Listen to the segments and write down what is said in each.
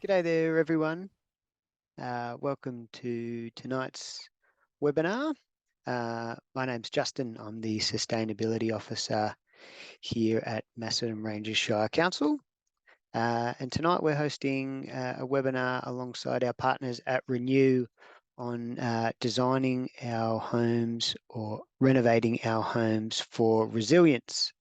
G'day there, everyone. Welcome to tonight's webinar. My name's Justin. I'm the Sustainability Officer here at Macedon Ranges Shire Council. And tonight we're hosting a webinar alongside our partners at Renew on designing our homes or renovating our homes for resilience.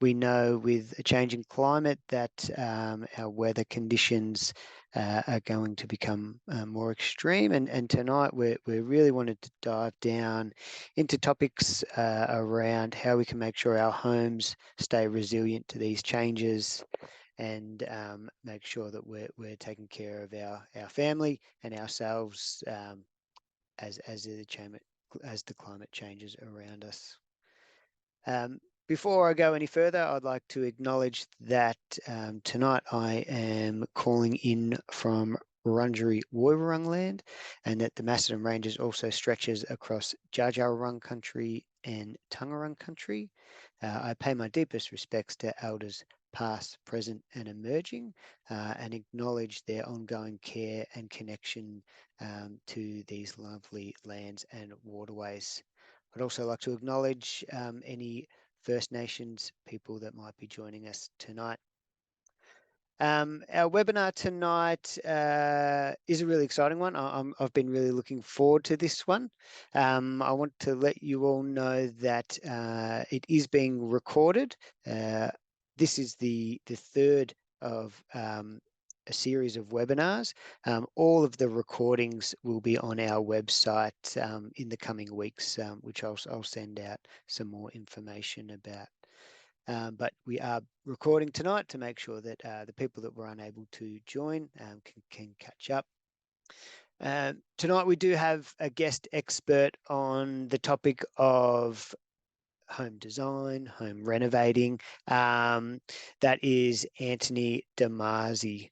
We know with a changing climate that our weather conditions are going to become more extreme, and tonight we really wanted to dive down into topics around how we can make sure our homes stay resilient to these changes and make sure that we're taking care of our family and ourselves as the climate changes around us. Before I go any further, I'd like to acknowledge that tonight I am calling in from Wurundjeri Woiwurrung land, and that the Macedon Ranges also stretches across Dja Dja Wurrung country and Taungurung country. I pay my deepest respects to elders past, present and emerging, and acknowledge their ongoing care and connection to these lovely lands and waterways. I'd also like to acknowledge any First Nations people that might be joining us tonight. Our webinar tonight is a really exciting one. I've been really looking forward to this one. I want to let you all know that it is being recorded. This is the third of a series of webinars. All of the recordings will be on our website in the coming weeks, which I'll send out some more information about. But we are recording tonight to make sure that the people that were unable to join can catch up. Tonight we do have a guest expert on the topic of home design, home renovating. That is Anthony Damasi.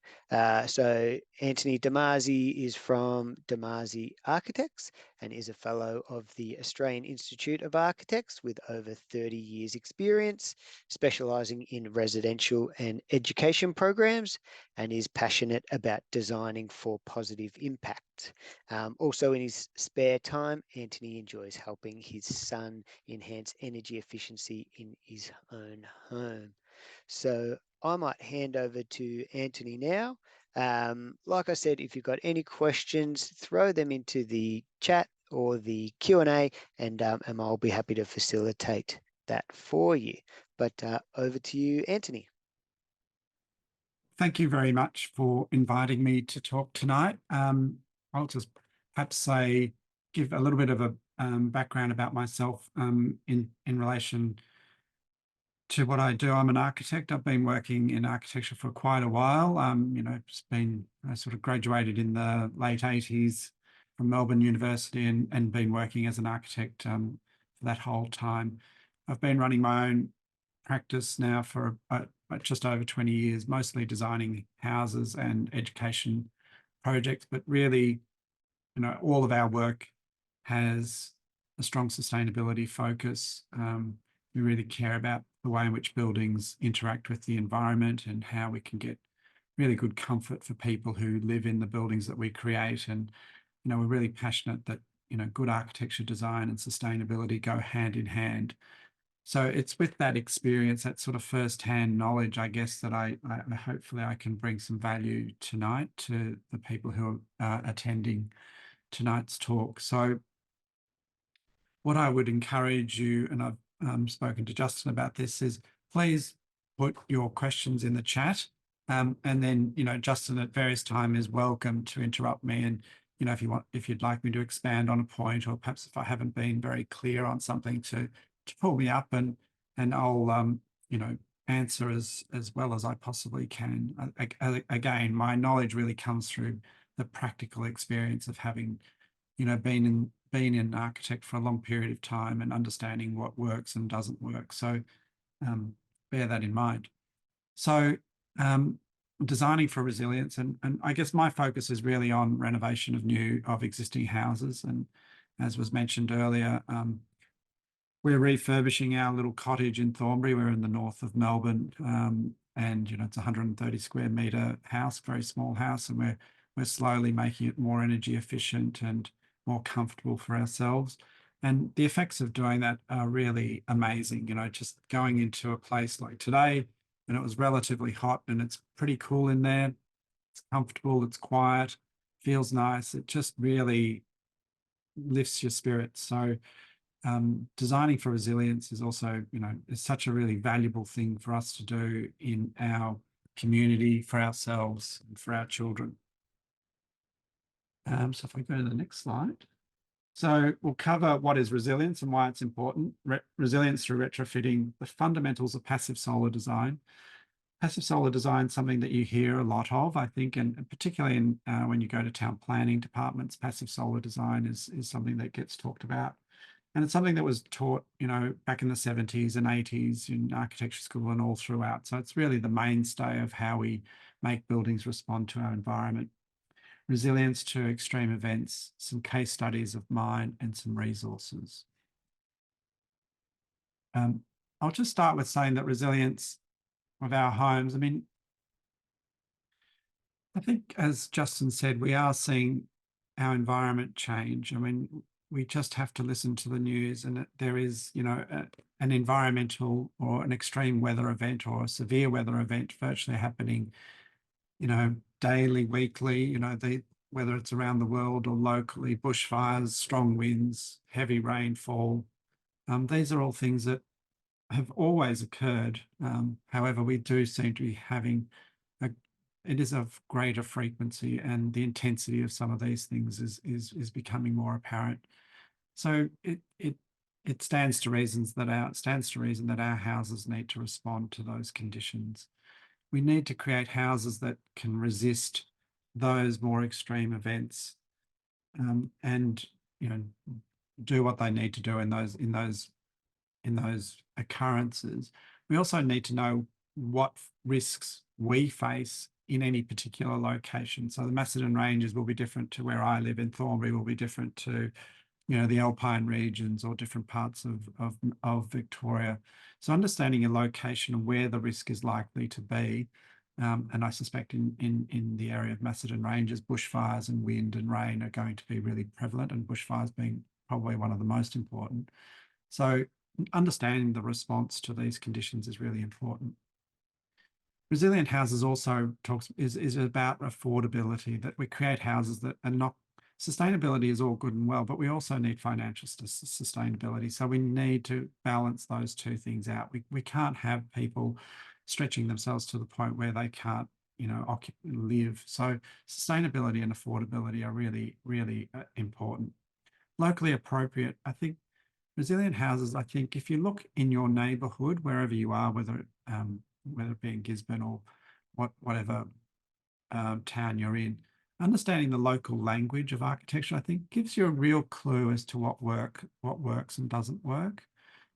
So Anthony Damasi is from Damasi Architects and is a fellow of the Australian Institute of Architects with over 30 years experience, specialising in residential and education programs, and is passionate about designing for positive impact. Also in his spare time, Anthony enjoys helping his son enhance energy efficiency in his own home. So I might hand over to Anthony now. Like I said, if you've got any questions, throw them into the chat or the Q&A, and I'll be happy to facilitate that for you. But over to you, Anthony. Thank you very much for inviting me to talk tonight. I'll just perhaps give a little bit of a background about myself in relation to what I do. I'm an architect. I've been working in architecture for quite a while. I sort of graduated in the late 80s from Melbourne University and been working as an architect for that whole time. I've been running my own practice now for just over 20 years, mostly designing houses and education projects, but really, all of our work has a strong sustainability focus. We really care about the way in which buildings interact with the environment and how we can get really good comfort for people who live in the buildings that we create. And, we're really passionate that, good architecture design and sustainability go hand in hand. So it's with that experience, that sort of first-hand knowledge, I guess, that I hopefully I can bring some value tonight to the people who are attending tonight's talk. So what I would encourage you, and I've spoken to Justin about this, is please put your questions in the chat. And then, Justin at various times is welcome to interrupt me. And, if you'd like me to expand on a point, or perhaps if I haven't been very clear on something, to pull me up and I'll, answer as well as I possibly can. Again, my knowledge really comes through the practical experience of having, been an architect for a long period of time and understanding what works and doesn't work. So bear that in mind. So designing for resilience, and I guess my focus is really on renovation of existing houses. And as was mentioned earlier, we're refurbishing our little cottage in Thornbury. We're in the north of Melbourne. and it's a 130 square meter house, very small house, and we're slowly making it more energy efficient and more comfortable for ourselves. And the effects of doing that are really amazing. Just going into a place like today, and it was relatively hot and it's pretty cool in there. It's comfortable, it's quiet, feels nice. It just really lifts your spirits. So designing for resilience is also, is such a really valuable thing for us to do in our community, for ourselves, and for our children. So if I go to the next slide. So we'll cover what is resilience and why it's important. Resilience through retrofitting, the fundamentals of passive solar design. Passive solar design is something that you hear a lot of, I think, and particularly in when you go to town planning departments, passive solar design is something that gets talked about. And it's something that was taught, back in the 70s and 80s in architecture school and all throughout. So it's really the mainstay of how we make buildings respond to our environment. Resilience to extreme events, some case studies of mine, and some resources. I'll just start with saying that resilience of our homes, I think, as Justin said, we are seeing our environment change. We just have to listen to the news, and there is, an environmental or an extreme weather event or a severe weather event virtually happening, daily, weekly, whether it's around the world or locally, bushfires, strong winds, heavy rainfall. These are all things that have always occurred. However, we do seem to be having it is of greater frequency, and the intensity of some of these things is becoming more apparent. So it stands to reason that our houses need to respond to those conditions. We need to create houses that can resist those more extreme events, and do what they need to do in those occurrences. We also need to know what risks we face in any particular location. So the Macedon Ranges will be different to where I live in Thornbury, will be different to the Alpine regions or different parts of Victoria. So understanding your location and where the risk is likely to be, and I suspect in the area of Macedon Ranges, bushfires and wind and rain are going to be really prevalent, and bushfires being probably one of the most important. So understanding the response to these conditions is really important. Resilient houses also is about affordability, that we create houses that are not, sustainability is all good and well, but we also need financial sustainability. So we need to balance those two things out. We can't have people stretching themselves to the point where they can't, live. So sustainability and affordability are really, really important. Locally appropriate, I think resilient houses, I think if you look in your neighbourhood, wherever you are, whether it be in Gisborne or whatever town you're in, understanding the local language of architecture, I think, gives you a real clue as to what works and doesn't work.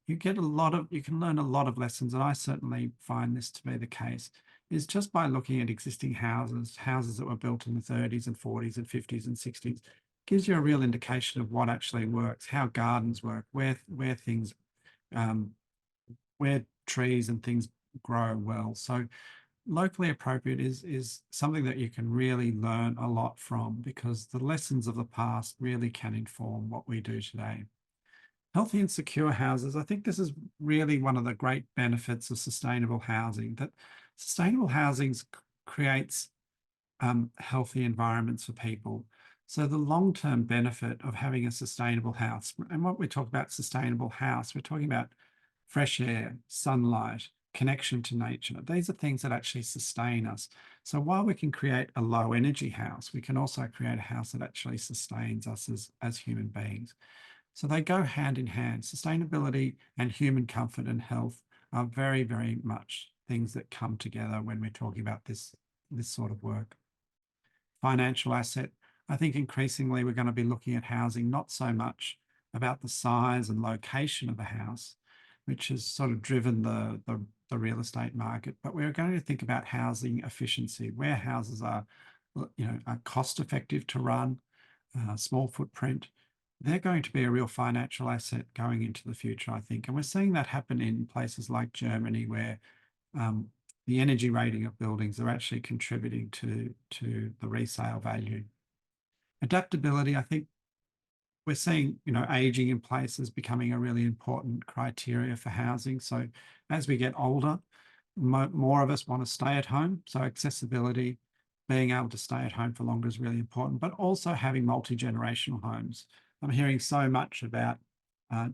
You can learn a lot of lessons, and I certainly find this to be the case, is just by looking at existing houses that were built in the 30s and 40s and 50s and 60s, gives you a real indication of what actually works, how gardens work, where things, where trees and things grow well. So locally appropriate is something that you can really learn a lot from, because the lessons of the past really can inform what we do today. Healthy and secure houses. I think this is really one of the great benefits of sustainable housing, that sustainable housing creates healthy environments for people. So the long-term benefit of having a sustainable house, and what we talk about sustainable house, we're talking about fresh air, sunlight, connection to nature. These are things that actually sustain us. So while we can create a low energy house, we can also create a house that actually sustains us as human beings. So they go hand in hand. Sustainability and human comfort and health are very, very much things that come together when we're talking about this sort of work. Financial asset. I think increasingly we're going to be looking at housing not so much about the size and location of the house, which has sort of driven the real estate market, but we're going to think about housing efficiency, where houses are cost effective to run, small footprint. They're going to be a real financial asset going into the future, I think. And we're seeing that happen in places like Germany, where the energy rating of buildings are actually contributing to the resale value. Adaptability, I think we're seeing, aging in places becoming a really important criteria for housing. So as we get older, more of us want to stay at home. So accessibility, being able to stay at home for longer is really important, but also having multi-generational homes. I'm hearing so much about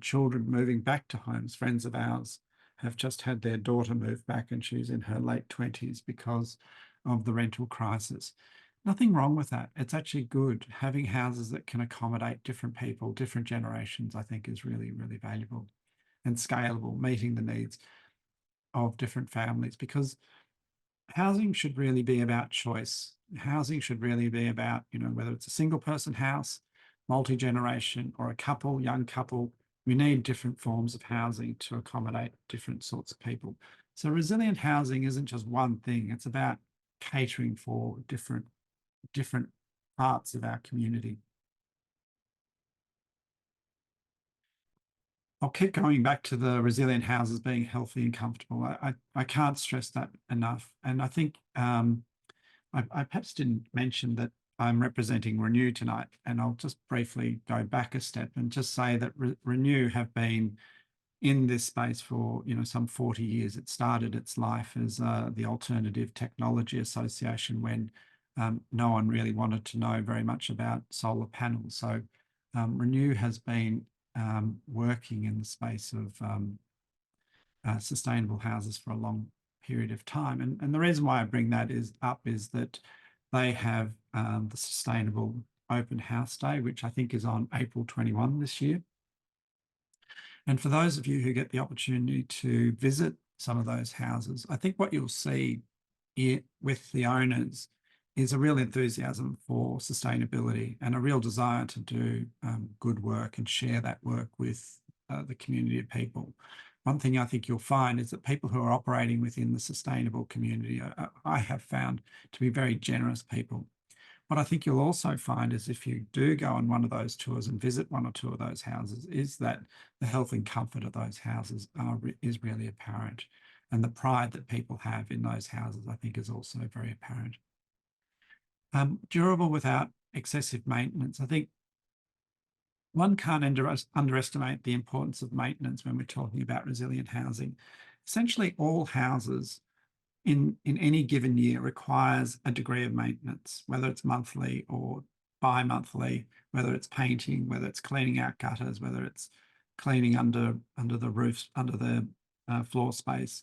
children moving back to homes. Friends of ours have just had their daughter move back, and she's in her late 20s because of the rental crisis. Nothing wrong with that. It's actually good. Having houses that can accommodate different people, different generations, I think is really, really valuable and scalable, meeting the needs of different families, because housing should really be about choice. Housing should really be about, whether it's a single person house, multi-generation, or a couple, young couple, we need different forms of housing to accommodate different sorts of people. So resilient housing isn't just one thing. It's about catering for different parts of our community. I'll keep going back to the resilient houses being healthy and comfortable. I can't stress that enough. And I think I perhaps didn't mention that I'm representing Renew tonight, and I'll just briefly go back a step and just say that Renew have been in this space for some 40 years. It started its life as the Alternative Technology Association when no one really wanted to know very much about solar panels. So Renew has been working in the space of sustainable houses for a long period of time. And the reason why I bring that up is that they have the Sustainable Open House Day, which I think is on April 21 this year. And for those of you who get the opportunity to visit some of those houses, I think what you'll see with the owners is a real enthusiasm for sustainability and a real desire to do good work and share that work with the community of people. One thing I think you'll find is that people who are operating within the sustainable community, I have found to be very generous people. What I think you'll also find is if you do go on one of those tours and visit one or two of those houses, is that the health and comfort of those houses is really apparent. And the pride that people have in those houses, I think, is also very apparent. Durable without excessive maintenance. I think one can't underestimate the importance of maintenance when we're talking about resilient housing. Essentially, all houses in any given year requires a degree of maintenance, whether it's monthly or bi-monthly, whether it's painting, whether it's cleaning out gutters, whether it's cleaning under the roofs, under the floor space.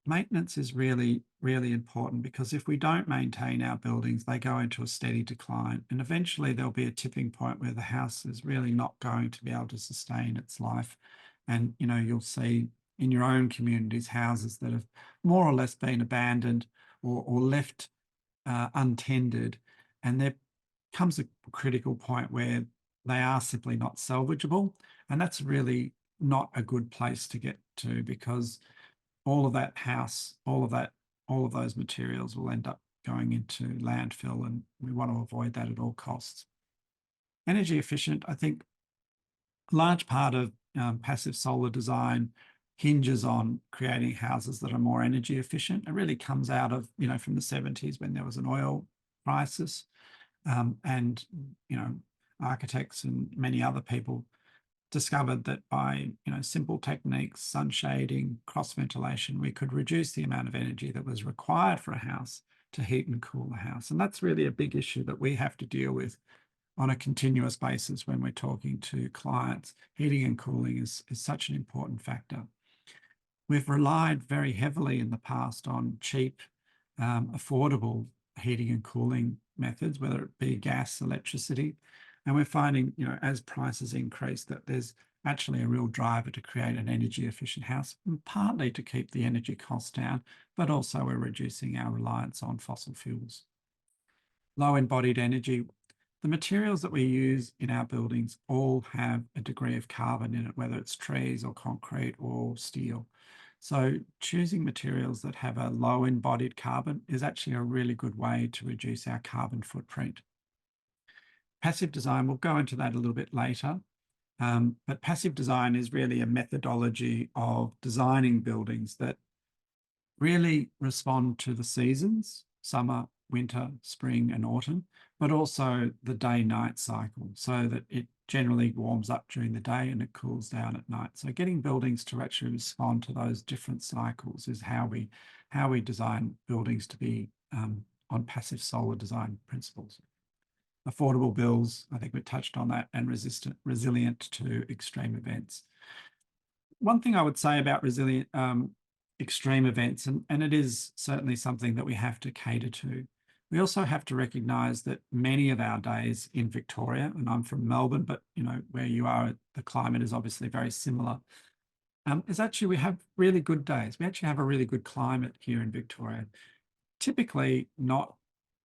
Maintenance is really, really important, because if we don't maintain our buildings, they go into a steady decline. And eventually there'll be a tipping point where the house is really not going to be able to sustain its life. And, you'll see in your own communities houses that have more or less been abandoned or left untended. And there comes a critical point where they are simply not salvageable. And that's really not a good place to get to, because all of that house, all of those materials will end up going into landfill, and we want to avoid that at all costs. Energy efficient, I think a large part of passive solar design hinges on creating houses that are more energy efficient. It really comes out of, from the 70s when there was an oil crisis, and, architects and many other people discovered that by simple techniques, sun shading, cross ventilation, we could reduce the amount of energy that was required for a house to heat and cool the house. And that's really a big issue that we have to deal with on a continuous basis when we're talking to clients. Heating and cooling is such an important factor. We've relied very heavily in the past on cheap, affordable heating and cooling methods, whether it be gas, electricity. And we're finding, as prices increase, that there's actually a real driver to create an energy efficient house, partly to keep the energy costs down, but also we're reducing our reliance on fossil fuels. Low embodied energy. The materials that we use in our buildings all have a degree of carbon in it, whether it's trees or concrete or steel. So choosing materials that have a low embodied carbon is actually a really good way to reduce our carbon footprint. Passive design, we'll go into that a little bit later, but passive design is really a methodology of designing buildings that really respond to the seasons, summer, winter, spring, and autumn, but also the day-night cycle, so that it generally warms up during the day and it cools down at night. So getting buildings to actually respond to those different cycles is how we design buildings to be on passive solar design principles. Affordable bills, I think we touched on that, and resilient to extreme events. One thing I would say about resilient extreme events, and it is certainly something that we have to cater to, we also have to recognise that many of our days in Victoria, and I'm from Melbourne, but where you are, the climate is obviously very similar, is actually we have really good days. We actually have a really good climate here in Victoria. Typically not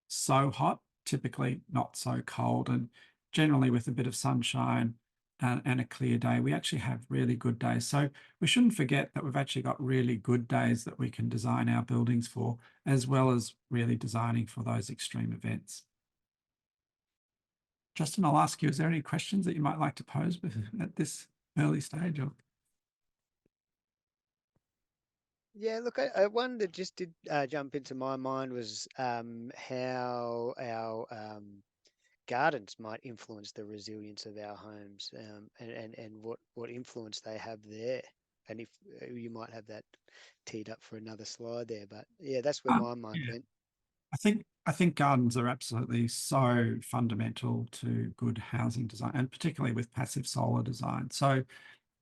so hot, typically not so cold, and generally with a bit of sunshine and a clear day, we actually have really good days. So we shouldn't forget that we've actually got really good days that we can design our buildings for, as well as really designing for those extreme events. Justin, I'll ask you, is there any questions that you might like to pose at this early stage? Or... Yeah, look, one that just did jump into my mind was how our gardens might influence the resilience of our homes, and what influence they have there. And if you might have that teed up for another slide there, but yeah, that's where my mind yeah. went. I think gardens are absolutely so fundamental to good housing design, and particularly with passive solar design. So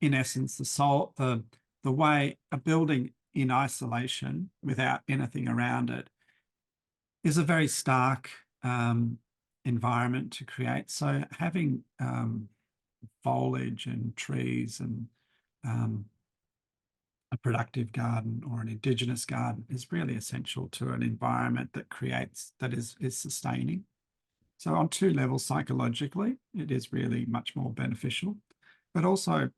in essence, the way a building in isolation without anything around it is a very stark environment to create. So having foliage and trees and a productive garden or an indigenous garden is really essential to an environment that is sustaining. So on two levels, psychologically, it is really much more beneficial, but also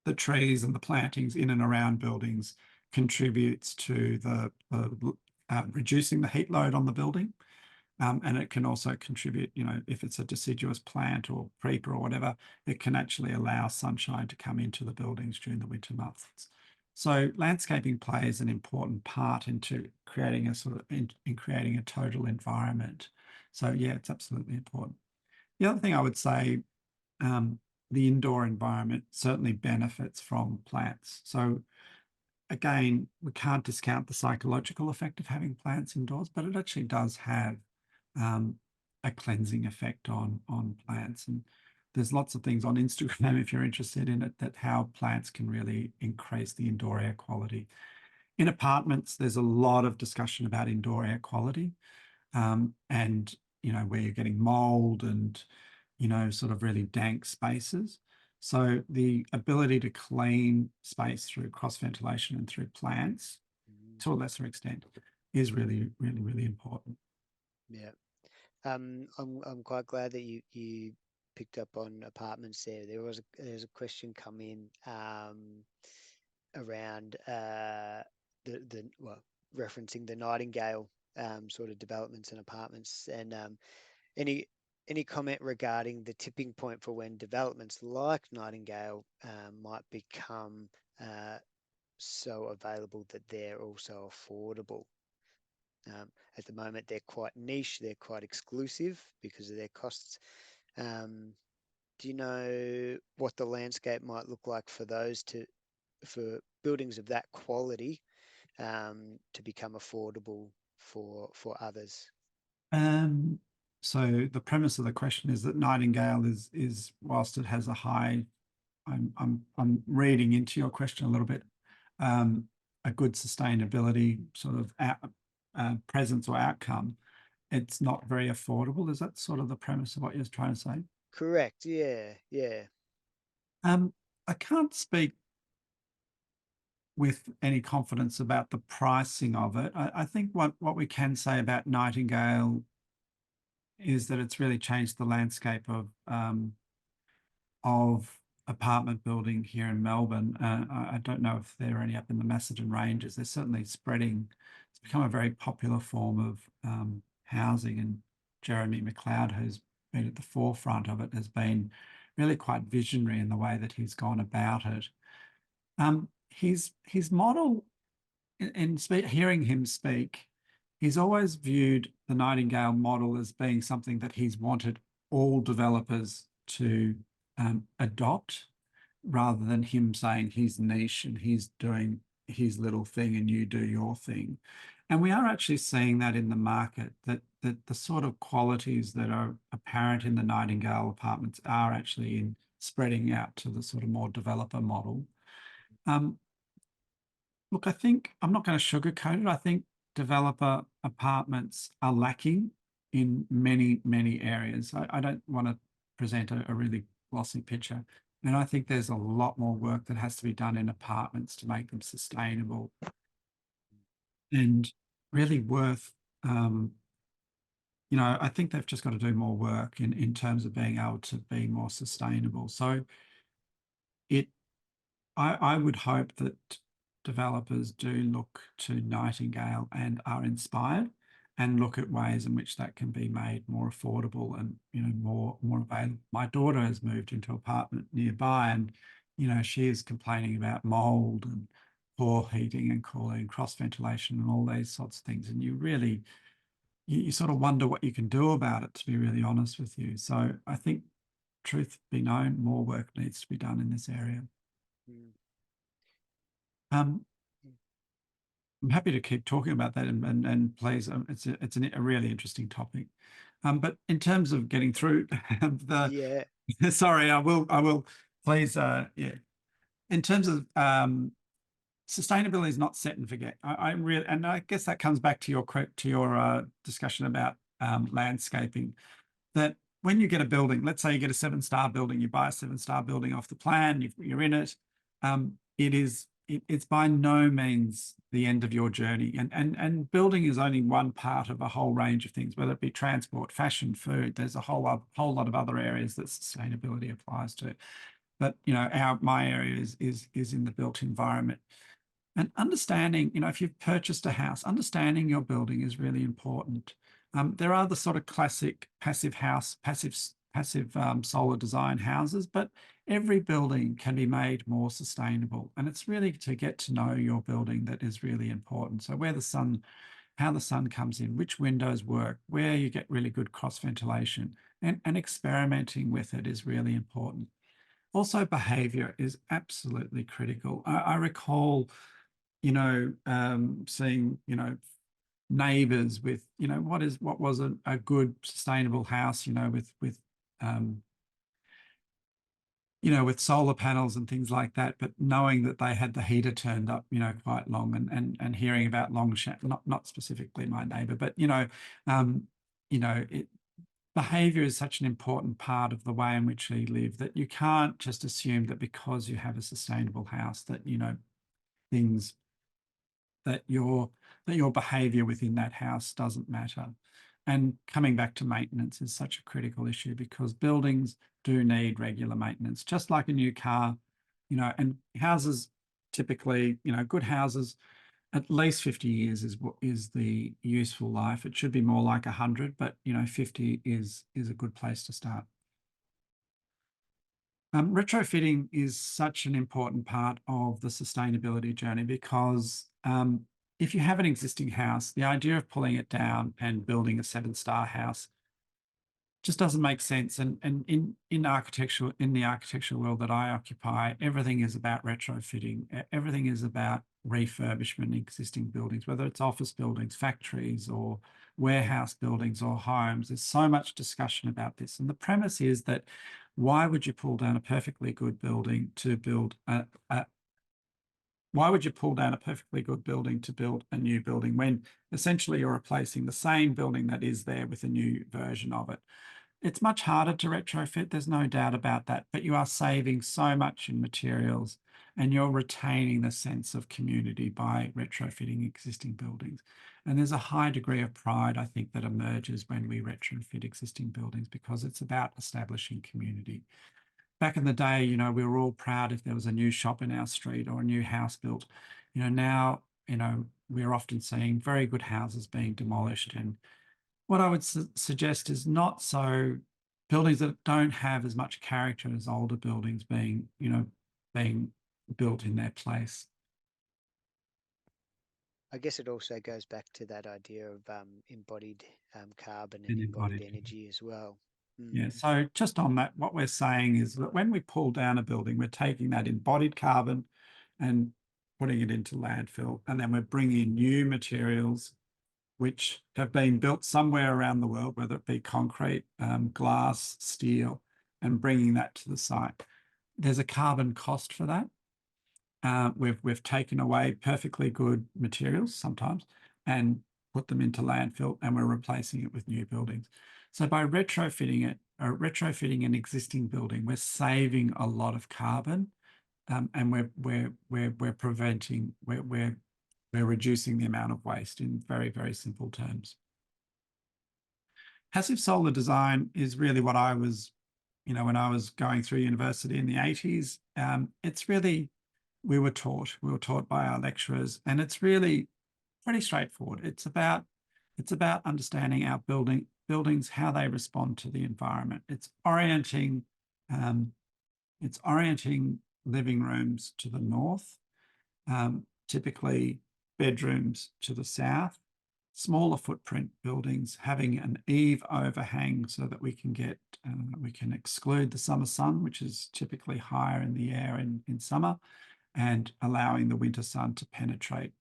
the trees and the plantings in and around buildings contributes to the reducing the heat load on the building. And it can also contribute, if it's a deciduous plant or creeper or whatever, it can actually allow sunshine to come into the buildings during the winter months. So landscaping plays an important part into creating a sort of in creating a total environment. So yeah, it's absolutely important. The other thing I would say, the indoor environment certainly benefits from plants. So again, we can't discount the psychological effect of having plants indoors, but it actually does have a cleansing effect on plants. And there's lots of things on Instagram, if you're interested in it, that how plants can really increase the indoor air quality. In apartments, there's a lot of discussion about indoor air quality, and where you're getting mold and sort of really dank spaces. So the ability to clean space through cross ventilation and through plants, to a lesser extent, is really, really, really important. Yeah. I'm quite glad that you picked up on apartments there. There's a question come in around referencing the Nightingale sort of developments and apartments, and any any comment regarding the tipping point for when developments like Nightingale might become so available that they're also affordable. At the moment, they're quite niche, they're quite exclusive because of their costs. Do you know what the landscape might look like for for buildings of that quality to become affordable for others? So the premise of the question is that Nightingale is whilst it has a high, I'm reading into your question a little bit, a good sustainability sort of presence or outcome, it's not very affordable. Is that sort of the premise of what you're trying to say? Correct. Yeah. Yeah. I can't speak with any confidence about the pricing of it. I think what we can say about Nightingale is that it's really changed the landscape of apartment building here in Melbourne. I don't know if there are any up in the Macedon Ranges. They're certainly spreading. It's become a very popular form of housing, and Jeremy McLeod, who's been at the forefront of it, has been really quite visionary in the way that he's gone about it. His model hearing him speak, he's always viewed the Nightingale model as being something that he's wanted all developers to adopt, rather than him saying he's niche and he's doing his little thing and you do your thing. And we are actually seeing that in the market, that the sort of qualities that are apparent in the Nightingale apartments are actually in spreading out to the sort of more developer model. Look, I think I'm not going to sugarcoat it. I think developer apartments are lacking in many, many areas. I don't want to present a really glossy picture. And I think there's a lot more work that has to be done in apartments to make them sustainable and really worth, I think they've just got to do more work in terms of being able to be more sustainable. So I would hope that developers do look to Nightingale and are inspired and look at ways in which that can be made more affordable and more available. My daughter has moved into an apartment nearby, and she is complaining about mold and poor heating and cooling, cross ventilation, and all these sorts of things. And you sort of wonder what you can do about it, to be really honest with you. So I think, truth be known, more work needs to be done in this area. I'm happy to keep talking about that, and please, it's a really interesting topic. But in terms of getting through sorry, I will please, in terms of sustainability is not set and forget. And I guess that comes back to your discussion about landscaping. That when you get a building, let's say you get a 7-star building, you buy a 7-star building off the plan, you're in it. It's by no means the end of your journey, and building is only one part of a whole range of things, whether it be transport, fashion, food. There's a whole lot of other areas that sustainability applies to. But my area is in the built environment. And understanding, if you've purchased a house, understanding your building is really important. There are the sort of classic passive solar design houses, but every building can be made more sustainable. And it's really to get to know your building that is really important. So how the sun comes in, which windows work, where you get really good cross ventilation, and experimenting with it is really important. Also, behavior is absolutely critical. I recall, seeing, neighbors with, what was a good sustainable house, with solar panels and things like that, but knowing that they had the heater turned up, quite long, and hearing about not specifically my neighbor, but behavior is such an important part of the way in which we live, that you can't just assume that because you have a sustainable house that things that your behavior within that house doesn't matter. And coming back to maintenance is such a critical issue, because buildings do need regular maintenance, just like a new car, and houses typically, good houses, at least 50 years is the useful life. It should be more like 100, but 50 is a good place to start. Retrofitting is such an important part of the sustainability journey, because if you have an existing house, the idea of pulling it down and building a 7-star house just doesn't make sense. And in the architectural world that I occupy, everything is about retrofitting. Everything is about refurbishment in existing buildings, whether it's office buildings, factories, or warehouse buildings, or homes. There's so much discussion about this. And the premise is that, why would you pull down a perfectly good building to build why would you pull down a perfectly good building to build a new building, when essentially you're replacing the same building that is there with a new version of it? It's much harder to retrofit, there's no doubt about that, but you are saving so much in materials, and you're retaining the sense of community by retrofitting existing buildings. And there's a high degree of pride, I think, that emerges when we retrofit existing buildings, because it's about establishing community. Back in the day, we were all proud if there was a new shop in our street or a new house built. Now, we're often seeing very good houses being demolished. And what I would suggest is not so buildings that don't have as much character as older buildings being built in their place. I guess it also goes back to that idea of embodied carbon and and embodied embodied. energy as well. Yeah, so just on that, what we're saying is that when we pull down a building, we're taking that embodied carbon and putting it into landfill, and then we're bringing new materials which have been built somewhere around the world, whether it be concrete, glass, steel, and bringing that to the site. There's a carbon cost for that. We've taken away perfectly good materials sometimes and put them into landfill, and we're replacing it with new buildings. So by retrofitting it, or retrofitting an existing building, we're saving a lot of carbon, and we're preventing, we're reducing the amount of waste in very, very simple terms. Passive solar design is really what I was, when I was going through university in the 80s. It's really, we were taught by our lecturers, and it's really pretty straightforward. It's about understanding our buildings, how they respond to the environment. It's orienting living rooms to the north, typically bedrooms to the south, smaller footprint buildings having an eave overhang so that we can exclude the summer sun, which is typically higher in the air in summer, and allowing the winter sun to penetrate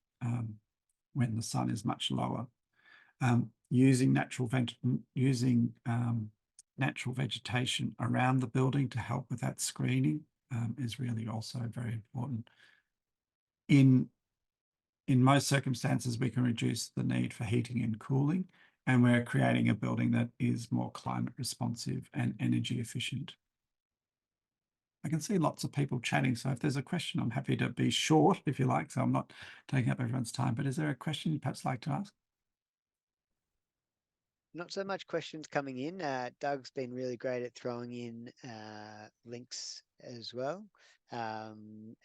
when the sun is much lower. Using natural vegetation around the building to help with that screening is really also very important. In most circumstances, we can reduce the need for heating and cooling, and we're creating a building that is more climate responsive and energy efficient. I can see lots of people chatting, so if there's a question, I'm happy to be short if you like, so I'm not taking up everyone's time. But is there a question you'd perhaps like to ask? Not so much questions coming in. Doug's been really great at throwing in links as well, and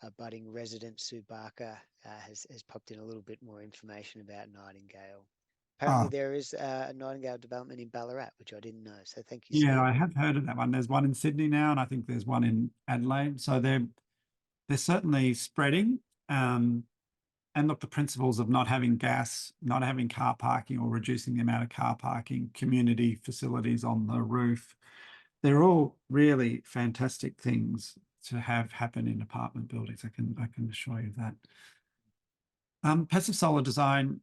a budding resident, Sue Barker, has popped in a little bit more information about Nightingale. Apparently, there is a Nightingale development in Ballarat, which I didn't know. So thank you, Steve. Yeah, I have heard of that one. There's one in Sydney now, and I think there's one in Adelaide. So they're certainly spreading. And look, the principles of not having gas, not having car parking, or reducing the amount of car parking, community facilities on the roof, they're all really fantastic things to have happen in apartment buildings. I can assure you that. Passive solar design,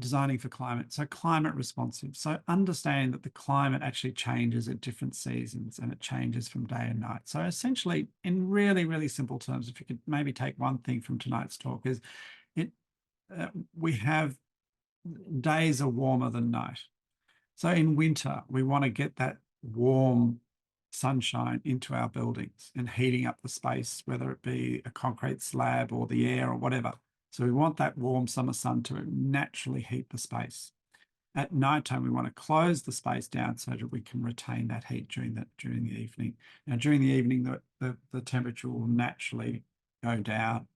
designing for climate, so climate responsive. So understanding that the climate actually changes at different seasons, and it changes from day and night. So essentially, in really, really simple terms, if you could maybe take one thing from tonight's talk, is we have days are warmer than night. So in winter, we want to get that warm sunshine into our buildings and heating up the space, whether it be a concrete slab or the air or whatever. So we want that warm summer sun to naturally heat the space. At nighttime, we want to close the space down so that we can retain that heat during the evening. Now, during the evening, the temperature will naturally go down.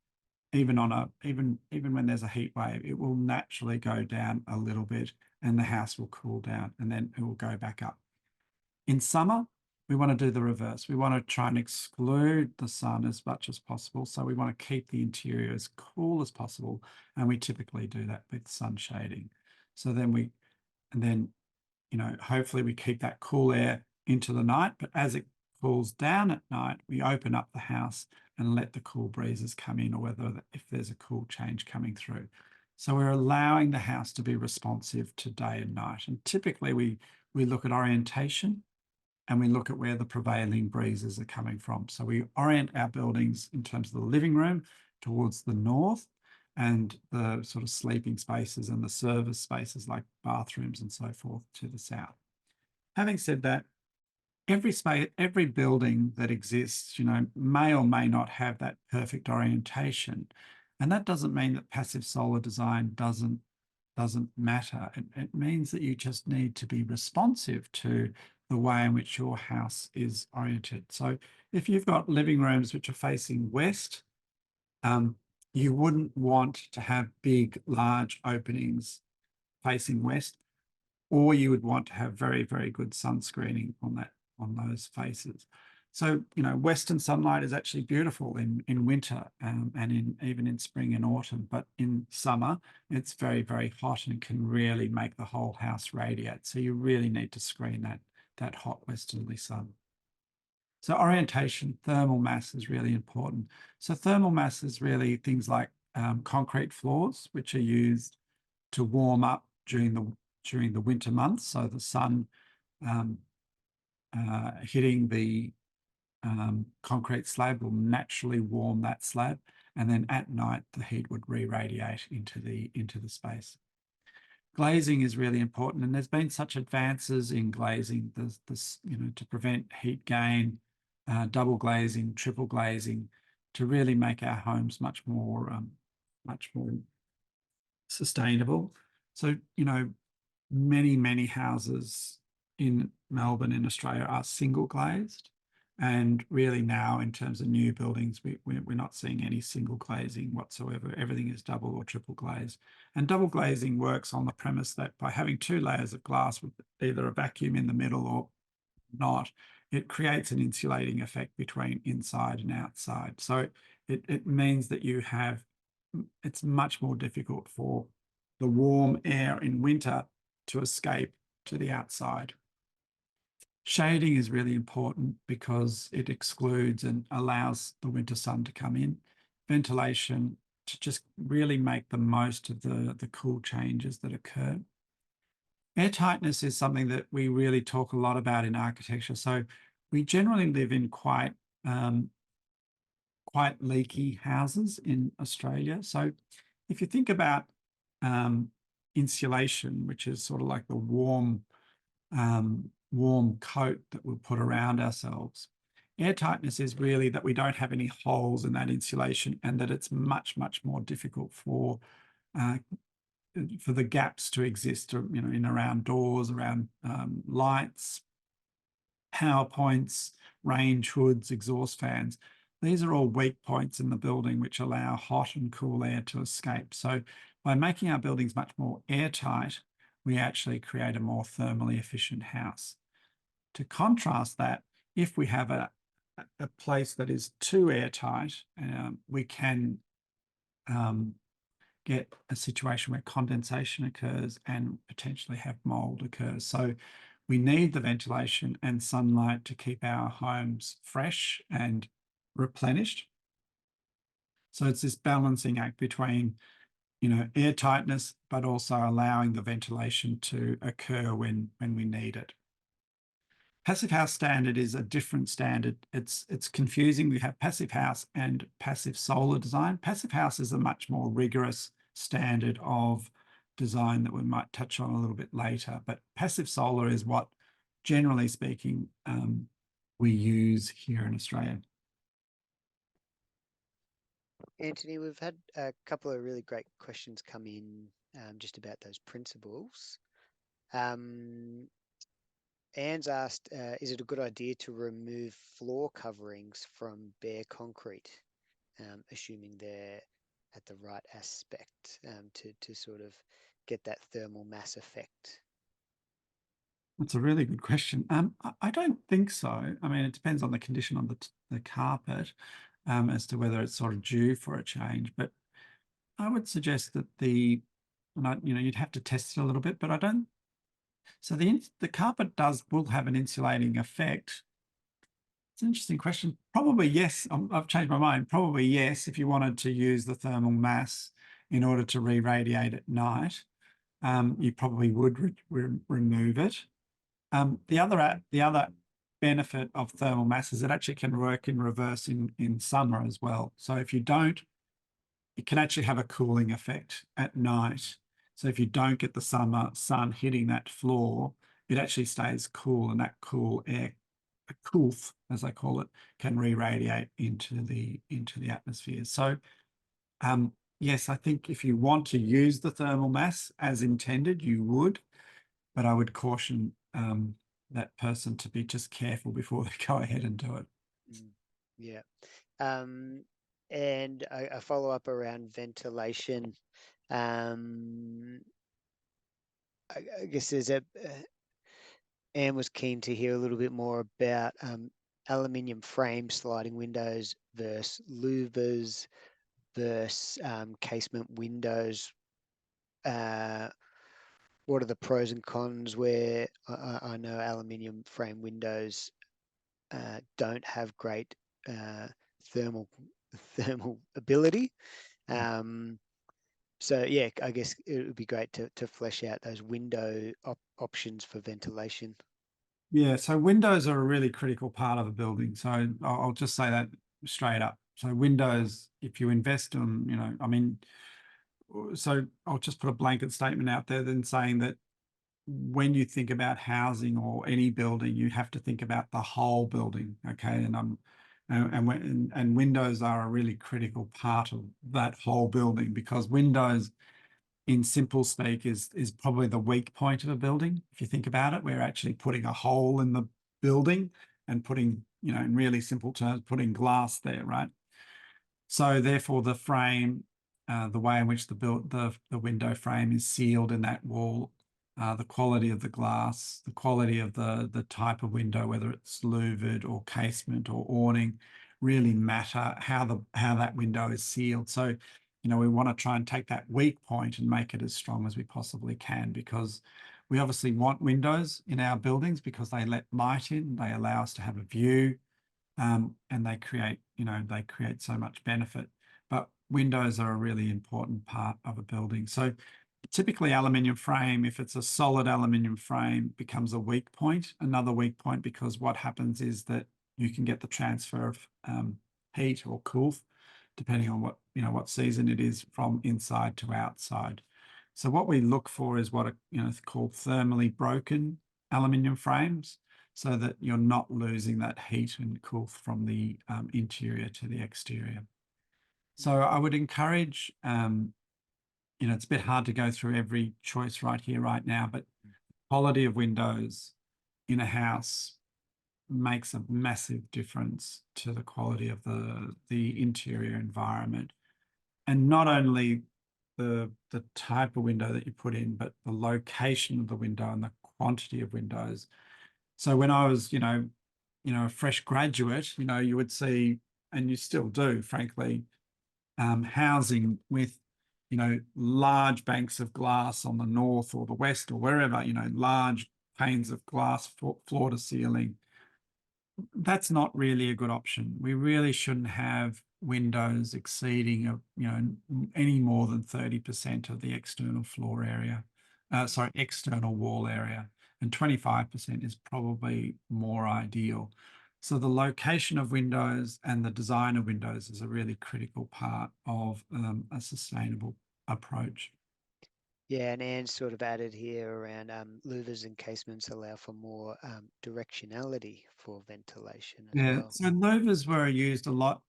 Even when there's a heat wave, it will naturally go down a little bit, and the house will cool down, and then it will go back up. In summer, we want to do the reverse. We want to try and exclude the sun as much as possible. So we want to keep the interior as cool as possible. And we typically do that with sun shading. So then hopefully we keep that cool air into the night, but as it cools down at night, we open up the house and let the cool breezes come in, or if there's a cool change coming through. So we're allowing the house to be responsive to day and night. And typically we look at orientation, and we look at where the prevailing breezes are coming from. So we orient our buildings in terms of the living room towards the north, and the sort of sleeping spaces and the service spaces like bathrooms and so forth to the south. Having said that, every building that exists, may or may not have that perfect orientation. And that doesn't mean that passive solar design doesn't matter. It means that you just need to be responsive to the way in which your house is oriented. So if you've got living rooms which are facing west, you wouldn't want to have big, large openings facing west, or you would want to have very, very good sun screening on those faces. So, Western sunlight is actually beautiful in winter, and even in spring and autumn, but in summer, it's very, very hot and can really make the whole house radiate. So you really need to screen that hot westerly sun. So orientation, thermal mass is really important. So thermal mass is really things like concrete floors, which are used to warm up during the winter months. So the sun hitting the concrete slab will naturally warm that slab, and then at night the heat would re-radiate into the space. Glazing is really important, and there's been such advances in glazing, to prevent heat gain, double glazing, triple glazing, to really make our homes much more sustainable. So, many houses in Melbourne, in Australia, are single glazed. And really now, in terms of new buildings, we're not seeing any single glazing whatsoever. Everything is double or triple glazed. And double glazing works on the premise that by having 2 layers of glass with either a vacuum in the middle or not, it creates an insulating effect between inside and outside. So it means that it's much more difficult for the warm air in winter to escape to the outside. Shading is really important because it excludes and allows the winter sun to come in. Ventilation, to just really make the most of the cool changes that occur. Air tightness is something that we really talk a lot about in architecture. So we generally live in quite leaky houses in Australia. So if you think about insulation, which is sort of like the warm coat that we'll put around ourselves. Air tightness is really that we don't have any holes in that insulation, and that it's much, much more difficult for the gaps to exist, in around doors, around lights, power points, range hoods, exhaust fans. These are all weak points in the building which allow hot and cool air to escape. So by making our buildings much more airtight, we actually create a more thermally efficient house. To contrast that, if we have a place that is too airtight, we can get a situation where condensation occurs and potentially have mold occurs. So we need the ventilation and sunlight to keep our homes fresh and replenished. So it's this balancing act between, air tightness, but also allowing the ventilation to occur when we need it. Passive house standard is a different standard. It's confusing. We have passive house and passive solar design. Passive house is a much more rigorous standard of design that we might touch on a little bit later. But passive solar is what, generally speaking, we use here in Australia. Anthony, we've had a couple of really great questions come in just about those principles. Anne's asked, is it a good idea to remove floor coverings from bare concrete, assuming they're at the right aspect to sort of get that thermal mass effect? That's a really good question. I don't think so. I mean, it depends on the condition of the carpet as to whether it's sort of due for a change. But I would suggest that you'd have to test it a little bit, but I don't. So the carpet will have an insulating effect. It's an interesting question. Probably yes. I've changed my mind. Probably yes, if you wanted to use the thermal mass in order to re-radiate at night, you probably would remove it. The other benefit of thermal mass is it actually can work in reverse in summer as well. So if you don't, it can actually have a cooling effect at night. So if you don't get the summer sun hitting that floor, it actually stays cool, and that cool air, the coolth, as I call it, can re-radiate into the atmosphere. So yes, I think if you want to use the thermal mass as intended, you would, but I would caution that person to be just careful before they go ahead and do it. Yeah. And a follow-up around ventilation. I guess there's Anne was keen to hear a little bit more about aluminium frame sliding windows versus louvers versus casement windows. What are the pros and cons? Where I know aluminium frame windows don't have great thermal ability. So yeah, I guess it would be great to flesh out those window options for ventilation. Yeah, so windows are a really critical part of a building. So I'll just say that straight up. So windows, if you invest in, I mean, so I'll just put a blanket statement out there then saying that when you think about housing or any building, you have to think about the whole building, okay? And windows are a really critical part of that whole building, because windows, in simple speak, is probably the weak point of a building. If you think about it, we're actually putting a hole in the building and putting, in really simple terms, putting glass there, right? So therefore, the frame, the way in which the window frame is sealed in that wall, the quality of the glass, the quality of the type of window, whether it's louvered or casement or awning, really matter how that window is sealed. So, we want to try and take that weak point and make it as strong as we possibly can, because we obviously want windows in our buildings because they let light in, they allow us to have a view, and they create so much benefit. But windows are a really important part of a building. So typically aluminium frame, if it's a solid aluminium frame, becomes a weak point, another weak point, because what happens is that you can get the transfer of heat or cool, depending on what season it is, from inside to outside. So what we look for is what are called thermally broken aluminium frames, so that you're not losing that heat and cool from the interior to the exterior. So I would encourage, it's a bit hard to go through every choice right here, right now, but quality of windows in a house makes a massive difference to the quality of the interior environment. And not only the type of window that you put in, but the location of the window and the quantity of windows. So when I was, a fresh graduate, you would see, and you still do, frankly, housing with, large banks of glass on the north or the west or wherever, large panes of glass floor to ceiling. That's not really a good option. We really shouldn't have windows exceeding, any more than 30% of the external floor area, external wall area, and 25% is probably more ideal. So the location of windows and the design of windows is a really critical part of a sustainable approach. Yeah, and Anne sort of added here around louvers and casements allow for more directionality for ventilation as Yeah, well. so louvers were used a lot,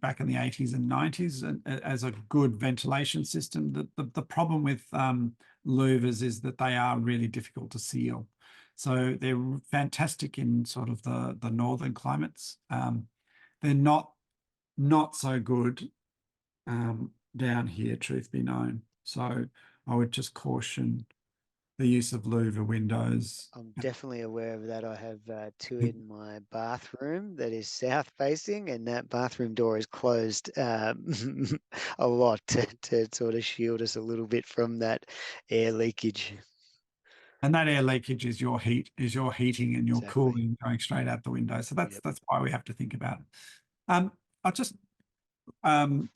back in the 80s and 90s as a good ventilation system. The problem with louvers is that they are really difficult to seal. So they're fantastic in sort of the northern climates. They're not so good down here, truth be known. So I would just caution the use of louver windows. I'm definitely aware of that. I have two in my bathroom that is south facing, and that bathroom door is closed a lot to sort of shield us a little bit from that air leakage. And that air leakage is your heating and your Exactly. cooling going straight out the window. So Yep. that's why we have to think about it. I'll just, in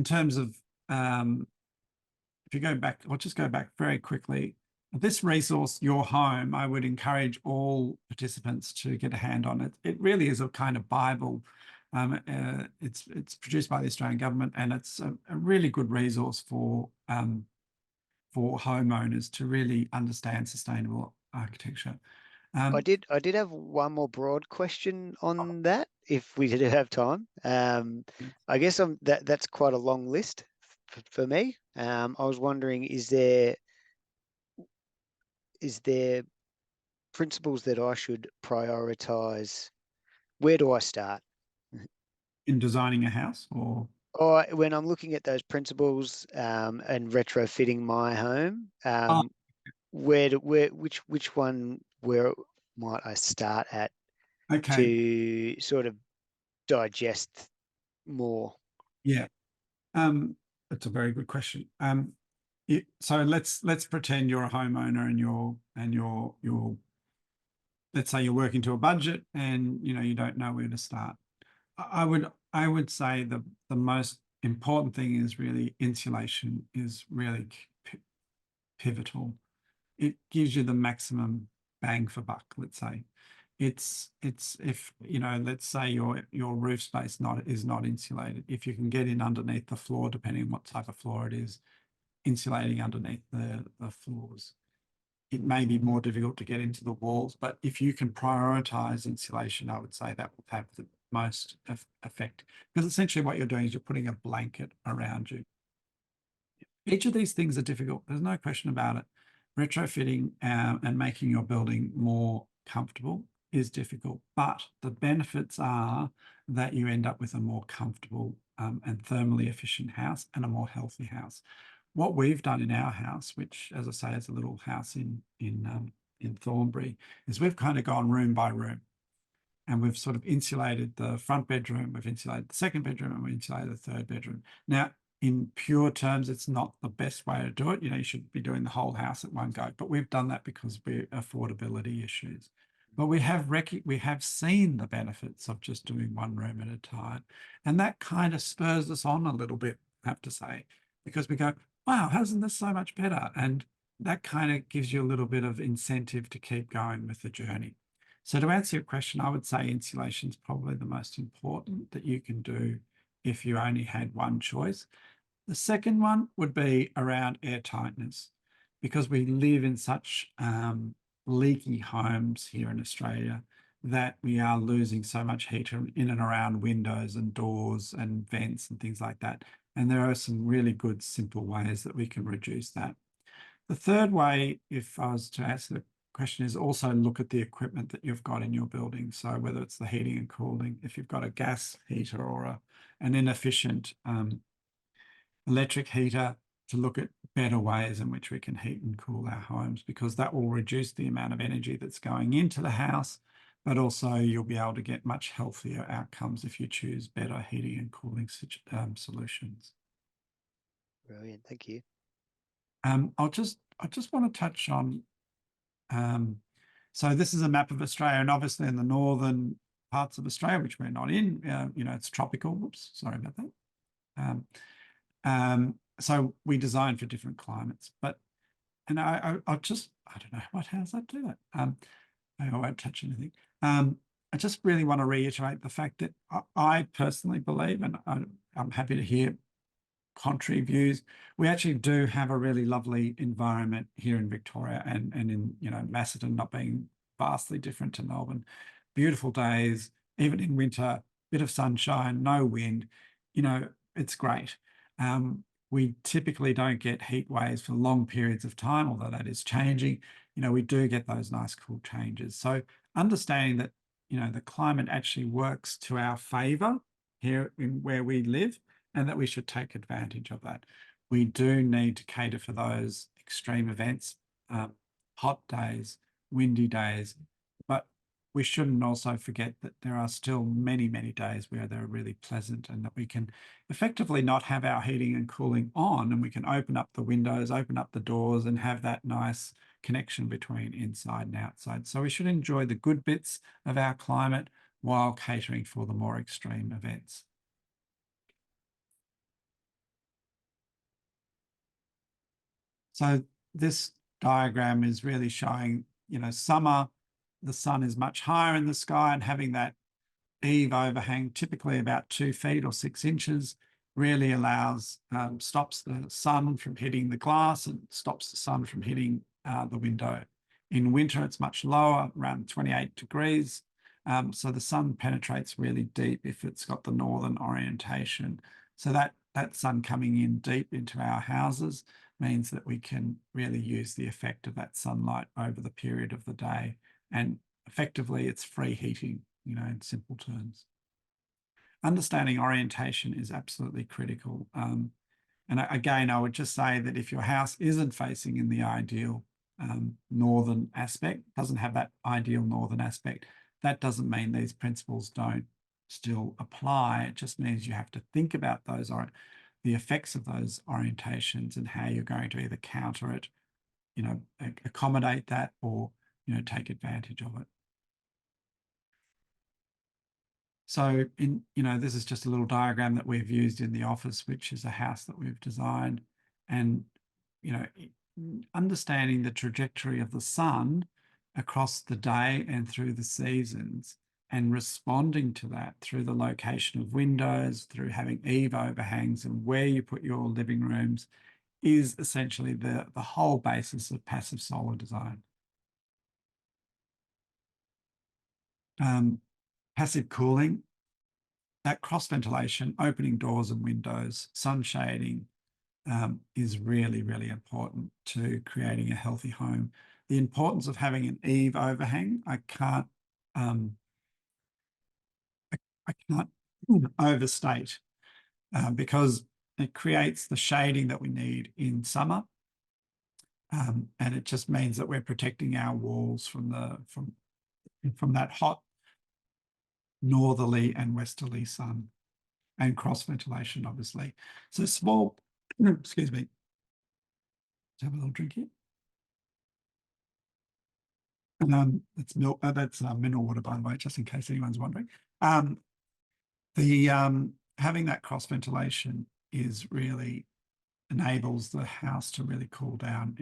terms of, if you go back, I'll just go back very quickly. This resource, Your Home, I would encourage all participants to get a hand on it. It really is a kind of Bible. It's produced by the Australian government, and it's a really good resource for homeowners to really understand sustainable architecture. I did have one more broad question on that, if we did have time. I guess that's quite a long list for me. I was wondering, is there principles that I should prioritize? Where do I start? In designing a house, or When I'm looking at those principles and retrofitting my home, which one, where might I start at? Okay. to sort of digest more? Yeah. That's a very good question. So let's pretend you're a homeowner and you're let's say you're working to a budget and you don't know where to start. I would say the most important thing is really insulation is really pivotal. It gives you the maximum bang for buck, let's say. It's if let's say your roof space is not insulated. If you can get in underneath the floor, depending on what type of floor it is, insulating underneath the floors. It may be more difficult to get into the walls, but if you can prioritize insulation, I would say that will have the most effect. Because essentially what you're doing is you're putting a blanket around you. Each of these things are difficult. There's no question about it. Retrofitting and making your building more comfortable is difficult, but the benefits are that you end up with a more comfortable and thermally efficient house and a more healthy house. What we've done in our house, which, as I say, is a little house in Thornbury, is we've kind of gone room by room, and we've sort of insulated the front bedroom, we've insulated the second bedroom, and we insulated the third bedroom. Now, in pure terms, it's not the best way to do it. You should be doing the whole house at one go, but we've done that because we're affordability issues. But we have seen the benefits of just doing one room at a time, and that kind of spurs us on a little bit, I have to say, because we go, wow, isn't this so much better? And that kind of gives you a little bit of incentive to keep going with the journey. So to answer your question, I would say insulation is probably the most important that you can do if you only had one choice. The second one would be around air tightness, because we live in such leaky homes here in Australia that we are losing so much heat in and around windows and doors and vents and things like that. And there are some really good, simple ways that we can reduce that. The third way, if I was to answer the question, is also look at the equipment that you've got in your building. So whether it's the heating and cooling, if you've got a gas heater or an inefficient electric heater, to look at better ways in which we can heat and cool our homes, because that will reduce the amount of energy that's going into the house, but also you'll be able to get much healthier outcomes if you choose better heating and cooling solutions. Brilliant, thank you. I just want to touch on, so this is a map of Australia, and obviously in the northern parts of Australia, which we're not in, it's tropical. Whoops, sorry about that. So we design for different climates, and I don't know, how does that do that? I won't touch anything. I just really want to reiterate the fact that I personally believe, and I'm happy to hear contrary views, we actually do have a really lovely environment here in Victoria and in Macedon, not being vastly different to Melbourne. Beautiful days, even in winter, bit of sunshine, no wind. It's great. We typically don't get heat waves for long periods of time, although that is changing. We do get those nice cool changes. So understanding that the climate actually works to our favor here in where we live, and that we should take advantage of that. We do need to cater for those extreme events, hot days, windy days, but we shouldn't also forget that there are still many, many days where they're really pleasant, and that we can effectively not have our heating and cooling on, and we can open up the windows, open up the doors, and have that nice connection between inside and outside. So we should enjoy the good bits of our climate while catering for the more extreme events. So this diagram is really showing, summer, the sun is much higher in the sky, and having that eave overhang, typically about 2 feet or 6 inches, really stops the sun from hitting the glass and stops the sun from hitting the window. In winter, it's much lower, around 28 degrees. So the sun penetrates really deep if it's got the northern orientation. So that sun coming in deep into our houses means that we can really use the effect of that sunlight over the period of the day. And effectively, it's free heating, in simple terms. Understanding orientation is absolutely critical. And again, I would just say that if your house isn't facing in the ideal northern aspect, doesn't have that ideal northern aspect, that doesn't mean these principles don't still apply. It just means you have to think about those, or the effects of those orientations, and how you're going to either counter it, accommodate that, or, take advantage of it. So this is just a little diagram that we've used in the office, which is a house that we've designed. And, understanding the trajectory of the sun across the day and through the seasons, and responding to that through the location of windows, through having eave overhangs, and where you put your living rooms, is essentially the whole basis of passive solar design. Passive cooling, that cross ventilation, opening doors and windows, sun shading, is really, really important to creating a healthy home. The importance of having an eave overhang, I can't overstate, because it creates the shading that we need in summer, and it just means that we're protecting our walls from that hot northerly and westerly sun, and cross ventilation, obviously. So small, excuse me. Let's have a little drink here. That's milk. That's mineral water, by the way, just in case anyone's wondering. Having that cross ventilation really enables the house to really cool down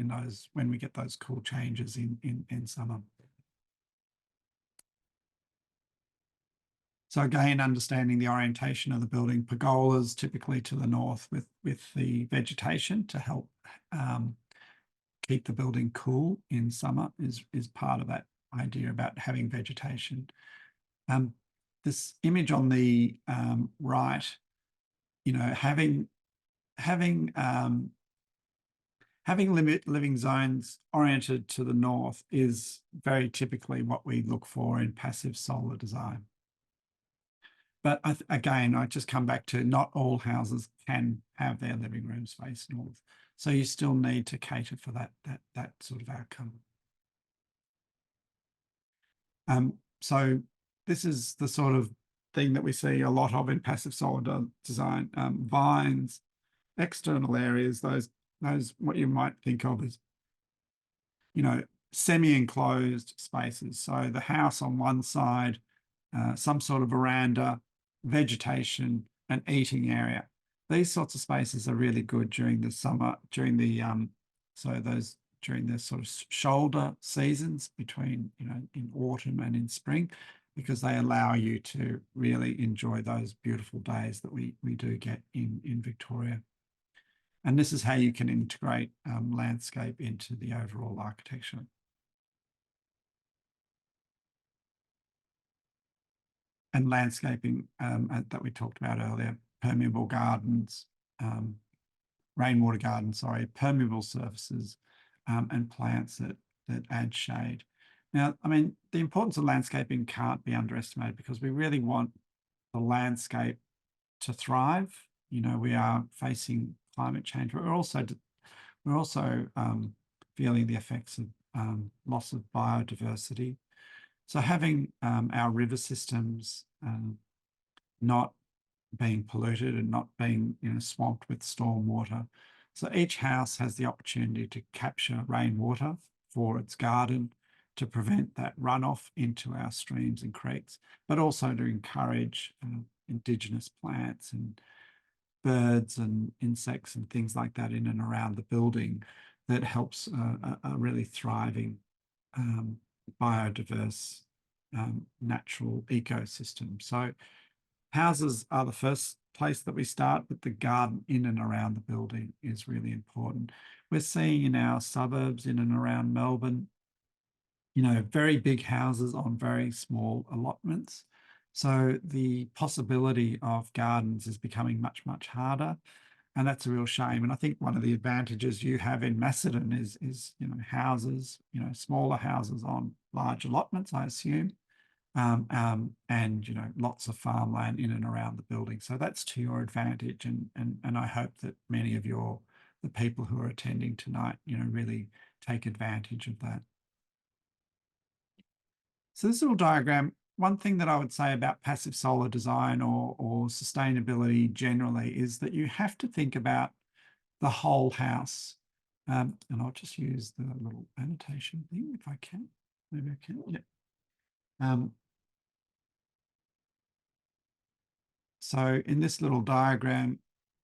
when we get those cool changes in summer. So again, understanding the orientation of the building, pergolas typically to the north with the vegetation to help keep the building cool in summer is part of that idea about having vegetation. This image on the right, having living zones oriented to the north is very typically what we look for in passive solar design. But again, I just come back to, not all houses can have their living rooms face north. So you still need to cater for that sort of outcome. So this is the sort of thing that we see a lot of in passive solar design. Vines, external areas, those what you might think of as, semi-enclosed spaces. So the house on one side, some sort of veranda, vegetation, and eating area. These sorts of spaces are really good during the summer, during the sort of shoulder seasons between, in autumn and in spring, because they allow you to really enjoy those beautiful days that we do get in Victoria. And this is how you can integrate landscape into the overall architecture. And landscaping that we talked about earlier, permeable gardens, rainwater gardens, sorry, permeable surfaces, and plants that add shade. Now, I mean, the importance of landscaping can't be underestimated, because we really want the landscape to thrive. We are facing climate change, but we're also feeling the effects of loss of biodiversity. So having our river systems not being polluted and not being swamped with storm water. So each house has the opportunity to capture rainwater for its garden, to prevent that runoff into our streams and creeks, but also to encourage indigenous plants and birds and insects and things like that in and around the building, that helps a really thriving biodiverse natural ecosystem. So houses are the first place that we start, but the garden in and around the building is really important. We're seeing in our suburbs in and around Melbourne, very big houses on very small allotments. So the possibility of gardens is becoming much, much harder. And that's a real shame. And I think one of the advantages you have in Macedon is houses, smaller houses on large allotments, I assume, and lots of farmland in and around the building. So that's to your advantage, and I hope that many of the people who are attending tonight, really take advantage of that. So this little diagram one thing that I would say about passive solar design or sustainability generally is that you have to think about the whole house. And I'll just use the little annotation thing if I can. Maybe I can. Yeah. So in this little diagram,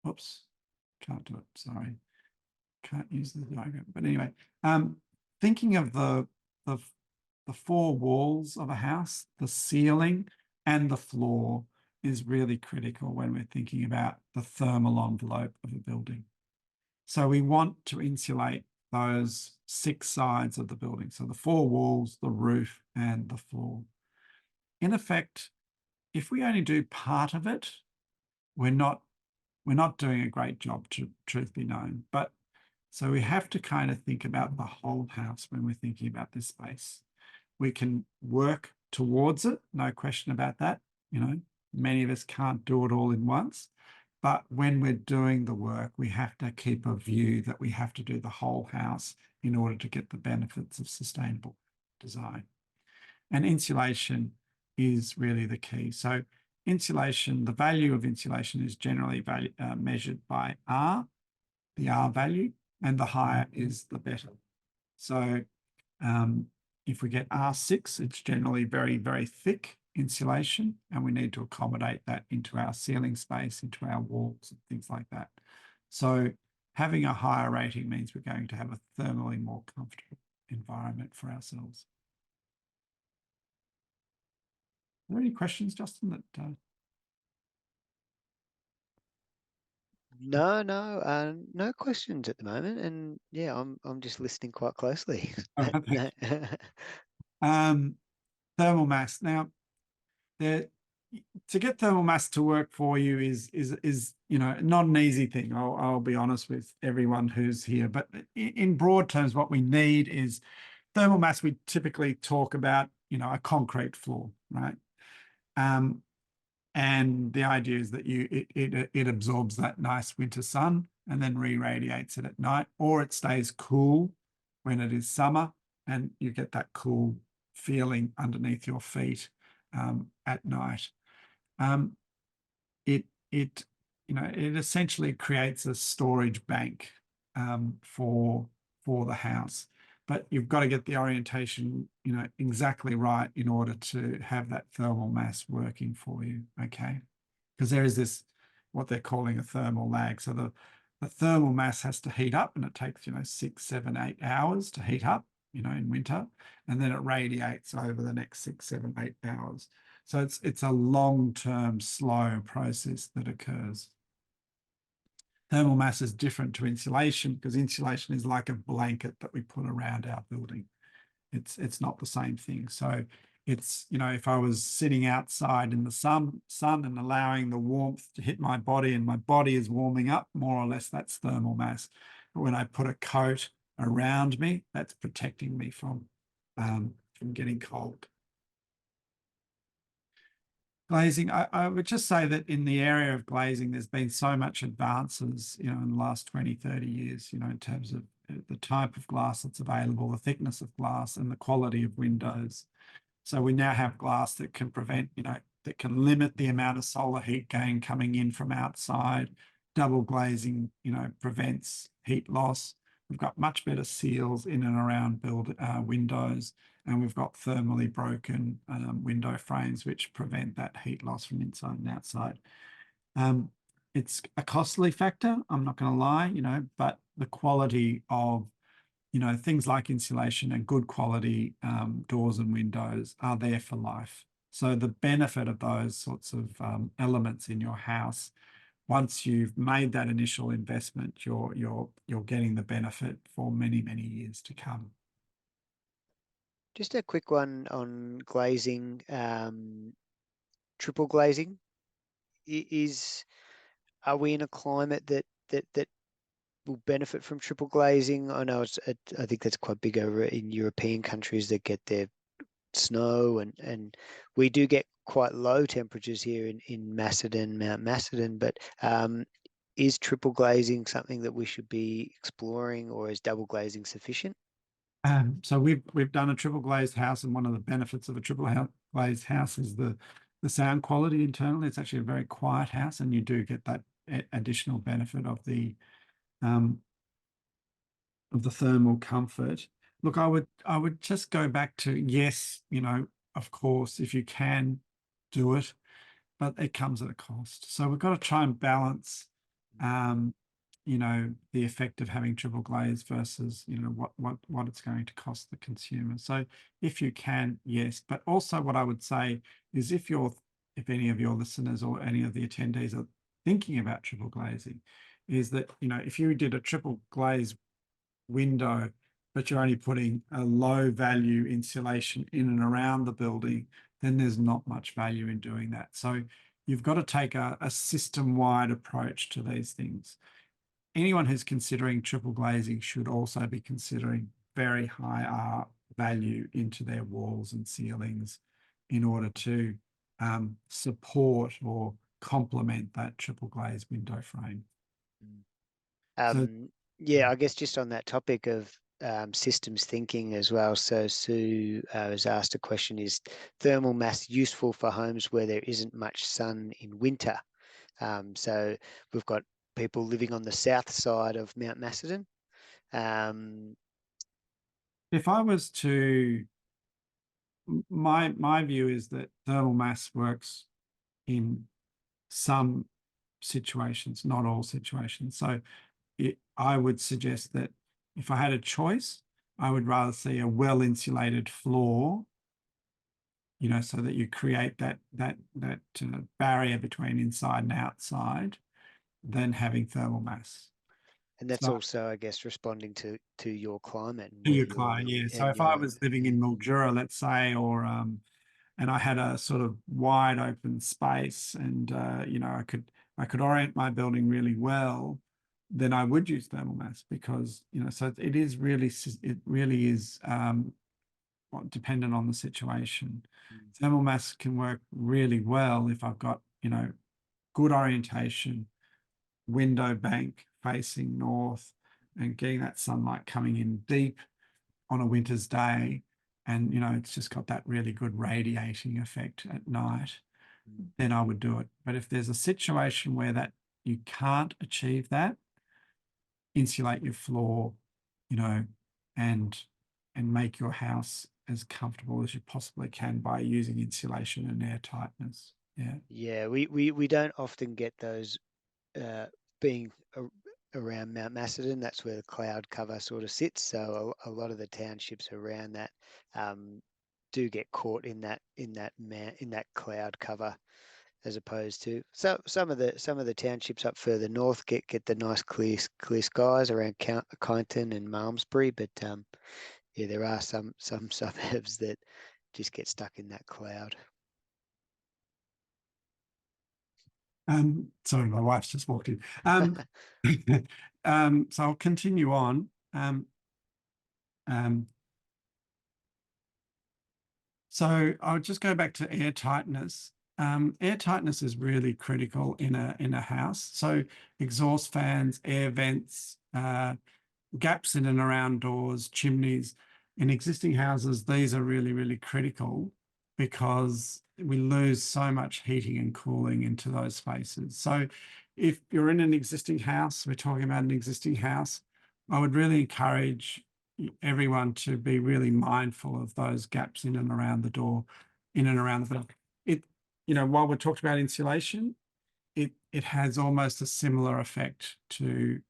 oops, can't do it. Sorry, can't use the diagram. But anyway, thinking of the four walls of a house, the ceiling and the floor is really critical when we're thinking about the thermal envelope of a building. So we want to insulate those 6 sides of the building. So the 4 walls, the roof, and the floor. In effect, if we only do part of it, we're not doing a great job, truth be known. But so we have to kind of think about the whole house when we're thinking about this space. We can work towards it, no question about that. You know, many of us can't do it all in once. But when we're doing the work, we have to keep a view that we have to do the whole house in order to get the benefits of sustainable design. And insulation is really the key. So insulation, the value of insulation is generally measured by R, the R value, and the higher is the better. So if we get R6, it's generally very, very thick insulation, and we need to accommodate that into our ceiling space, into our walls and things like that. So having a higher rating means we're going to have a thermally more comfortable environment for ourselves. Are there any questions, Justin, that No questions at the moment, and yeah, I'm just listening quite closely. Thermal mass. Now, to get thermal mass to work for you is you know, not an easy thing. I'll be honest with everyone who's here, but in broad terms, what we need is thermal mass. We typically talk about, you know, a concrete floor, right? And the idea is that it absorbs that nice winter sun and then re-radiates it at night, or it stays cool when it is summer, and you get that cool feeling underneath your feet at night. It you know, it essentially creates a storage bank for the house. But you've got to get the orientation, you know, exactly right in order to have that thermal mass working for you, okay? Because there is this, what they're calling a thermal lag. So the thermal mass has to heat up, and it takes, you know, 6, 7, 8 hours to heat up, you know, in winter, and then it radiates over the next 6, 7, 8 hours. So it's a long-term, slow process that occurs. Thermal mass is different to insulation, because insulation is like a blanket that we put around our building. It's not the same thing. So it's, you know, if I was sitting outside in the sun and allowing the warmth to hit my body, and my body is warming up, more or less, that's thermal mass. But when I put a coat around me, that's protecting me from getting cold. Glazing, I would just say that in the area of glazing, there's been so much advances, you know, in the last 20, 30 years, you know, in terms of the type of glass that's available, the thickness of glass, and the quality of windows. So we now have glass that can prevent, you know, that can limit the amount of solar heat gain coming in from outside. Double glazing, you know, prevents heat loss. We've got much better seals in and around windows, and we've got thermally broken window frames which prevent that heat loss from inside and outside. It's a costly factor, I'm not going to lie, you know, but the quality of, you know, things like insulation and good quality doors and windows are there for life. So the benefit of those sorts of elements in your house, once you've made that initial investment, you're getting the benefit for many, many years to come. Just a quick one on glazing, triple glazing. Are we in a climate that will benefit from triple glazing? I know I think that's quite big over in European countries that get their snow, and we do get quite low temperatures here in Macedon, Mount Macedon, but is triple glazing something that we should be exploring, or is double glazing sufficient? So we've done a triple glazed house, and one of the benefits of a triple glazed house is the sound quality internally. It's actually a very quiet house, and you do get that additional benefit of the thermal comfort. Look, I would just go back to, yes, of course, if you can do it, but it comes at a cost. So we've got to try and balance, the effect of having triple glaze versus, what it's going to cost the consumer. So if you can, yes. But also what I would say is if any of your listeners or any of the attendees are thinking about triple glazing, is that, if you did a triple glaze window, but you're only putting a low value insulation in and around the building, then there's not much value in doing that. So you've got to take a system-wide approach to these things. Anyone who's considering triple glazing should also be considering very high R value into their walls and ceilings in order to support or complement that triple glazed window frame. Yeah, I guess just on that topic of systems thinking as well. So Sue has asked a question: is thermal mass useful for homes where there isn't much sun in winter? So we've got people living on the south side of Mount Macedon. If I was to, my view is that thermal mass works in some situations, not all situations. So I would suggest that if I had a choice, I would rather see a well-insulated floor, so that you create that barrier between inside and outside, than having thermal mass. And that's So, also, I guess, responding to your climate and to where your you're. client, yeah. So And if I was living in Mildura, let's say, or and I had a sort of wide open space, and I could orient my building really well, then I would use thermal mass, because so it really is dependent on the situation. Thermal mass can work really well if I've got good orientation, window bank facing north, and getting that sunlight coming in deep on a winter's day, and it's just got that really good radiating effect at night, then I would do it. But if there's a situation where that you can't achieve that, insulate your floor, and make your house as comfortable as you possibly can by using insulation and air tightness. Yeah, we don't often get those being around Mount Macedon. That's where the cloud cover sort of sits. So a lot of the townships around that do get caught in that cloud cover, as opposed to some of the townships up further north get the nice clear skies around Kyneton and Malmesbury. But yeah, there are some suburbs that just get stuck in that cloud. Sorry, my wife's just walked in. So I'll continue on. So I'll just go back to air tightness. Air tightness is really critical in a house. So exhaust fans, air vents, gaps in and around doors, chimneys. In existing houses, these are really, really critical, because we lose so much heating and cooling into those spaces. So if you're in an existing house, we're talking about an existing house, I would really encourage everyone to be really mindful of those gaps in and around the door, in and around the door. While we're talking about insulation, it has almost a similar effect to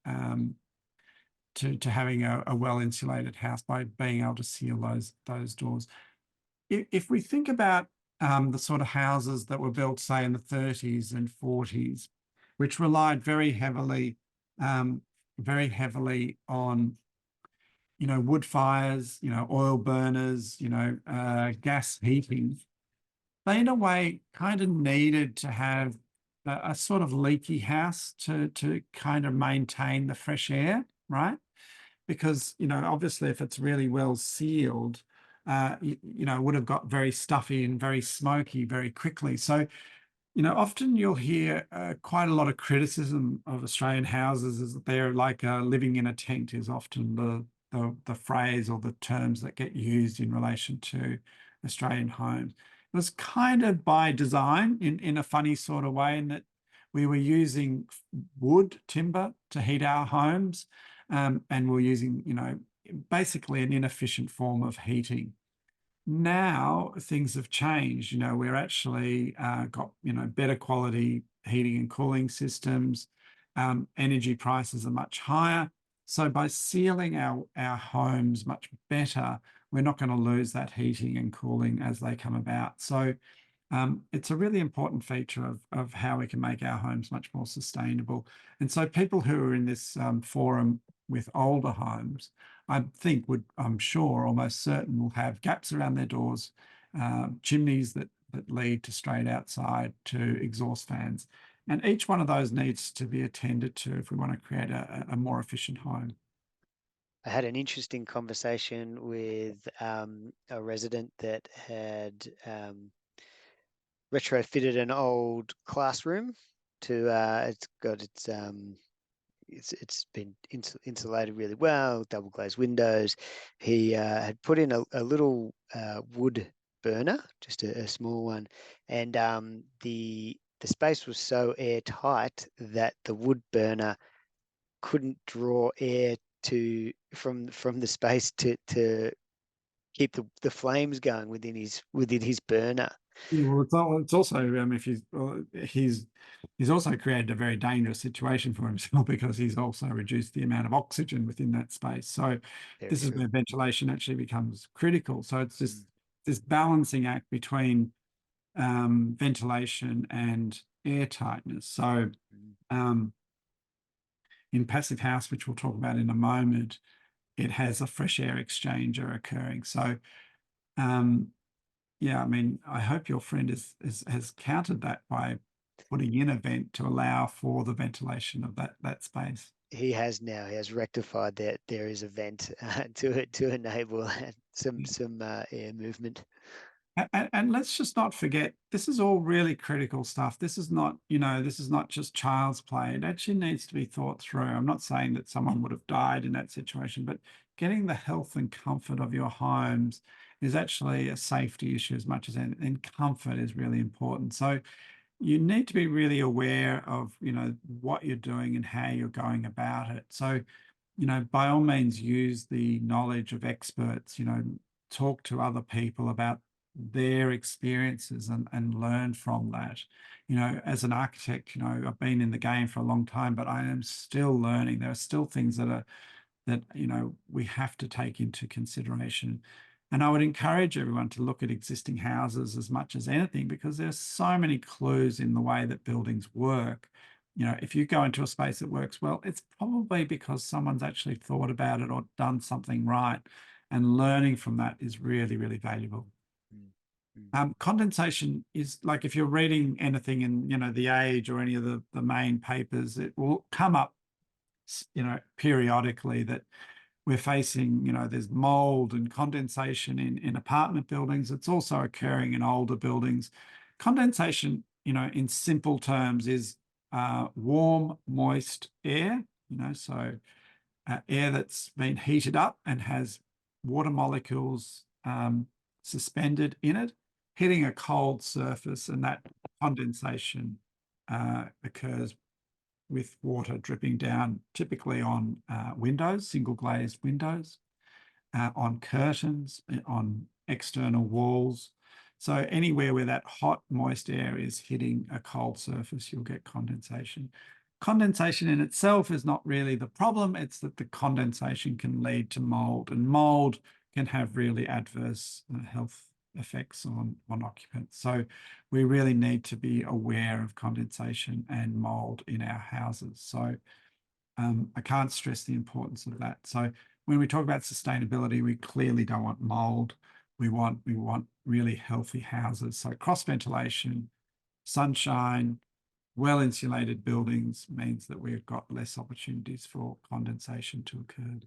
having a well-insulated house by being able to seal those doors. If we think about the sort of houses that were built, say, in the 30s and 40s, which relied very heavily on wood fires, oil burners, gas heating, they in a way kind of needed to have a sort of leaky house to kind of maintain the fresh air, right? Because obviously if it's really well sealed, it would have got very stuffy and very smoky very quickly. So often you'll hear quite a lot of criticism of Australian houses, is that they're like living in a tent, is often the phrase or the terms that get used in relation to Australian homes. was kind of by design in a funny sort of way, in that we were using wood, timber to heat our homes, and we're using, basically an inefficient form of heating. Now things have changed. We're actually got, better quality heating and cooling systems. Energy prices are much higher. So by sealing our homes much better, we're not going to lose that heating and cooling as they come about. So it's a really important feature of how we can make our homes much more sustainable. And so people who are in this forum with older homes, I think I'm sure, almost certain, will have gaps around their doors, chimneys that lead to straight outside, to exhaust fans. And each one of those needs to be attended to if we want to create a more efficient home. I had an interesting conversation with a resident that had retrofitted an old classroom to it's been insulated really well, double glazed windows. He had put in a little wood burner, just a small one, and the space was so airtight that the wood burner couldn't draw air from the space to keep the flames going within his burner. Yeah, well, it's also if he's also created a very dangerous situation for himself, because he's also reduced the amount of oxygen within that space. So Very this is true. where ventilation actually becomes critical. So it's just Mm. this balancing act between ventilation and air tightness. So Mm. in Passive House, which we'll talk about in a moment, it has a fresh air exchanger occurring. So yeah, I mean, I hope your friend has countered that by putting in a vent to allow for the ventilation of that space. He has rectified that there is a vent to enable some air movement. And let's just not forget, this is all really critical stuff. This is not, this is not just child's play. It actually needs to be thought through. I'm not saying that someone would have died in that situation, but getting the health and comfort of your homes is actually a safety issue as much as anything. And comfort is really important. So you need to be really aware of, what you're doing and how you're going about it. So, by all means, use the knowledge of experts, talk to other people about their experiences and learn from that. As an architect, I've been in the game for a long time, but I am still learning. There are still things that we have to take into consideration. And I would encourage everyone to look at existing houses as much as anything, because there's so many clues in the way that buildings work. If you go into a space that works well, it's probably because someone's actually thought about it or done something right. And learning from that is really, really valuable. Condensation is, like, if you're reading anything in, The Age or any of the main papers, it will come up, periodically, that we're facing, there's mold and condensation in apartment buildings. It's also occurring in older buildings. Condensation, in simple terms, is warm, moist air, so air that's been heated up and has water molecules suspended in it, hitting a cold surface, and that condensation occurs with water dripping down, typically on windows, single glazed windows, on curtains, on external walls. So anywhere where that hot, moist air is hitting a cold surface, you'll get condensation. Condensation in itself is not really the problem. It's that the condensation can lead to mold, and mold can have really adverse health effects on occupants. So we really need to be aware of condensation and mold in our houses. So I can't stress the importance of that. So when we talk about sustainability, we clearly don't want mold. We want really healthy houses. So cross ventilation, sunshine, well insulated buildings means that we've got less opportunities for condensation to occur.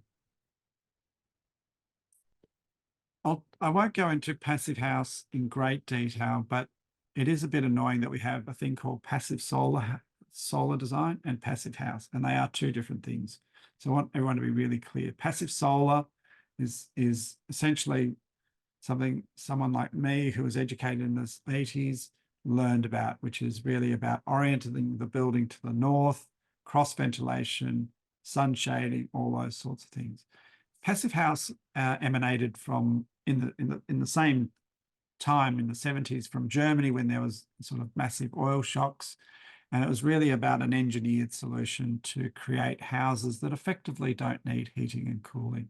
I won't go into Passive House in great detail, but it is a bit annoying that we have a thing called passive solar design and Passive House, and they are two different things. So I want everyone to be really clear. Passive solar is essentially someone like me who was educated in the 80s learned about, which is really about orienting the building to the north, cross ventilation, sun shading, all those sorts of things. Passive house emanated from in the same time in the 70s from Germany, when there was sort of massive oil shocks. And it was really about an engineered solution to create houses that effectively don't need heating and cooling.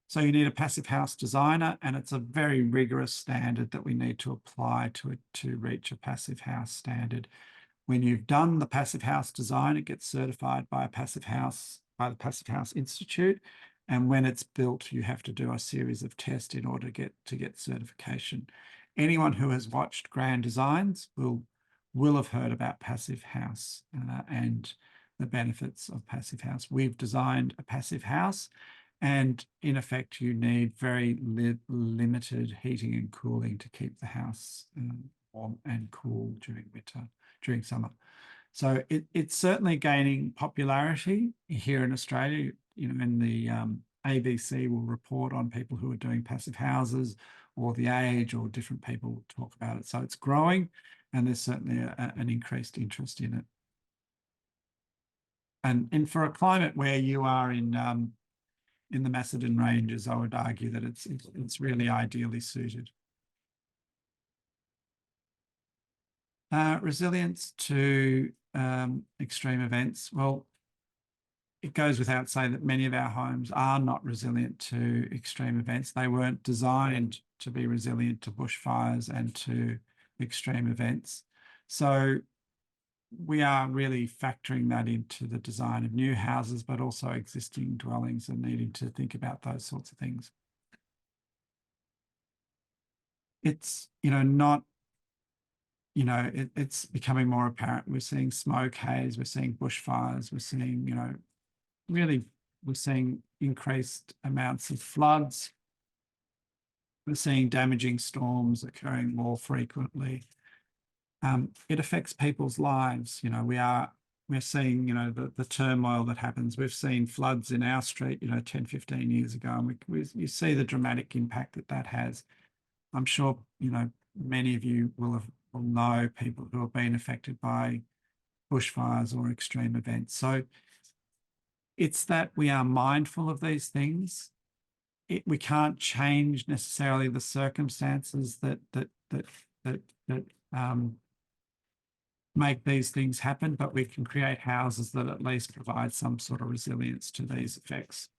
So you need a passive house designer, and it's a very rigorous standard that we need to apply to it to reach a passive house standard. When you've done the passive house design, it gets certified by the Passive House Institute. And when it's built, you have to do a series of tests in order to get certification. Anyone who has watched Grand Designs will have heard about passive house and the benefits of passive house. We've designed a passive house, and in effect, you need very limited heating and cooling to keep the house warm and cool during summer. So it's certainly gaining popularity here in Australia. You know, in the ABC will report on people who are doing passive houses, or The Age, or different people talk about it. So it's growing, and there's certainly an increased interest in it. And for a climate where you are in the Macedon Ranges, I would argue that it's really ideally suited. Resilience to extreme events. Well, it goes without saying that many of our homes are not resilient to extreme events. They weren't designed to be resilient to bushfires and to extreme events. So we are really factoring that into the design of new houses, but also existing dwellings, and needing to think about those sorts of things. It's, it's becoming more apparent. We're seeing smoke haze, we're seeing bushfires, we're seeing, we're seeing increased amounts of floods. We're seeing damaging storms occurring more frequently. It affects people's lives. We're seeing, the turmoil that happens. We've seen floods in our street, 10, 15 years ago, and you see the dramatic impact that has. I'm sure, many of you will know people who have been affected by bushfires or extreme events. So it's that we are mindful of these things. We can't change necessarily the circumstances that make these things happen, but we can create houses that at least provide some sort of resilience to these effects.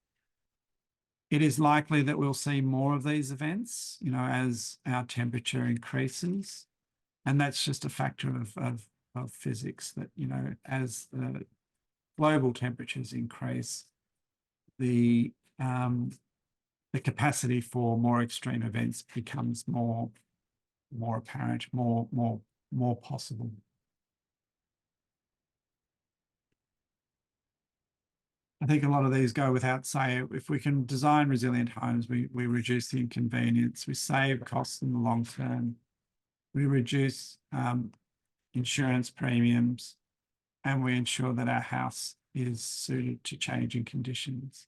It is likely that we'll see more of these events, as our temperature increases. And that's just a factor of physics, that, as the global temperatures increase, the capacity for more extreme events becomes more apparent, more possible. I think a lot of these go without saying. If we can design resilient homes, we reduce the inconvenience, we save costs in the long term, we reduce insurance premiums, and we ensure that our house is suited to changing conditions.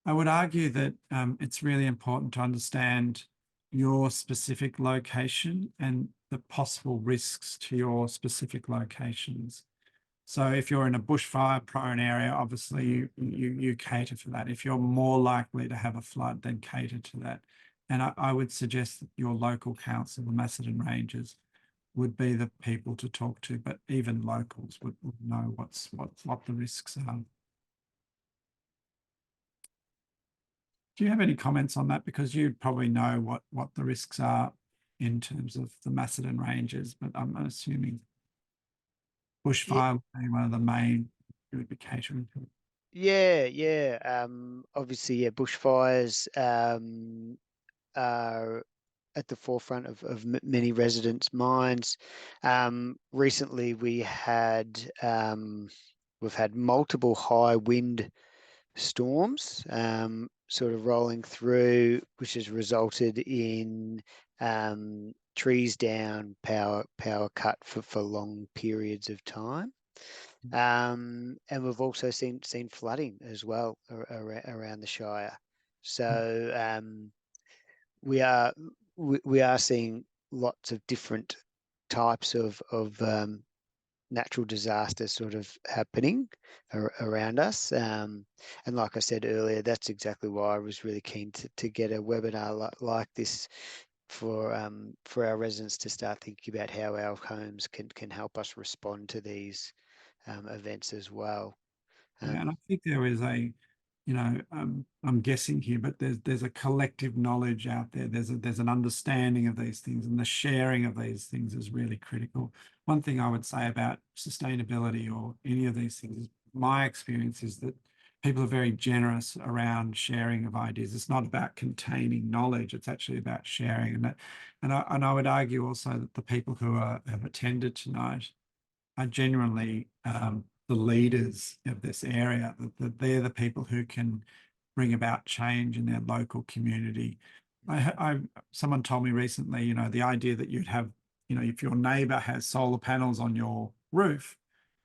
I would argue that it's really important to understand your specific location and the possible risks to your specific locations. So if you're in a bushfire prone area, obviously you cater for that. If you're more likely to have a flood, then cater to that. And I would suggest that your local council, the Macedon Ranges, would be the people to talk to, but even locals would know what the risks are. Do you have any comments on that? Because you'd probably know what the risks are in terms of the Macedon Ranges, but I'm assuming bushfire would be one of the main you would be catering to. Yeah. Obviously, bushfires are at the forefront of many residents' minds. Recently, we've had multiple high wind storms sort of rolling through, which has resulted in trees down, power cut for long periods of time. And we've also seen flooding as well around the Shire. So we are seeing lots of different types of natural disasters sort of happening around us. And like I said earlier, that's exactly why I was really keen to get a webinar like this for our residents to start thinking about how our homes can help us respond to these events as well. Yeah, and I think there is I'm guessing here, but there's a collective knowledge out there. There's an understanding of these things, and the sharing of these things is really critical. One thing I would say about sustainability or any of these things is my experience is that people are very generous around sharing of ideas. It's not about containing knowledge; it's actually about sharing. And I would argue also that the people who have attended tonight are genuinely the leaders of this area, that they're the people who can bring about change in their local community. Someone told me recently, the idea that you'd have, if your neighbor has solar panels on your roof,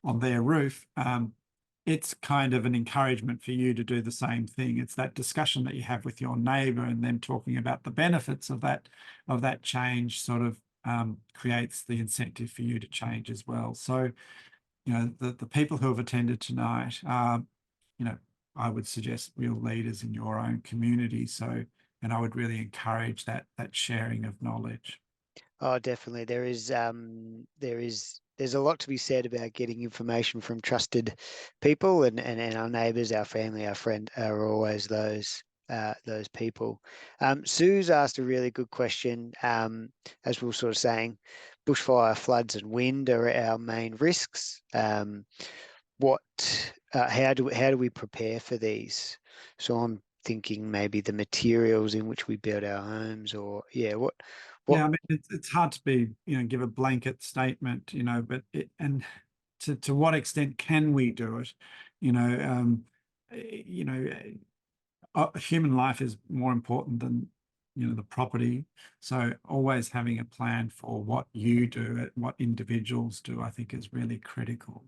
on their roof, it's kind of an encouragement for you to do the same thing. It's that discussion that you have with your neighbor and them talking about the benefits of that change sort of creates the incentive for you to change as well. So, the people who have attended tonight are, I would suggest real leaders in your own community. So, and I would really encourage that sharing of knowledge. Oh, definitely. There's a lot to be said about getting information from trusted people, and our neighbours, our family, our friend are always those people. Sue's asked a really good question. As we were sort of saying, bushfire, floods, and wind are our main risks. How do we prepare for these? So I'm thinking maybe the materials in which we build our homes, or what. Yeah, I mean, it's hard to give a blanket statement, but to what extent can we do it? You know, um, you know, human life is more important than the property. So always having a plan for what you do, what individuals do, I think is really critical.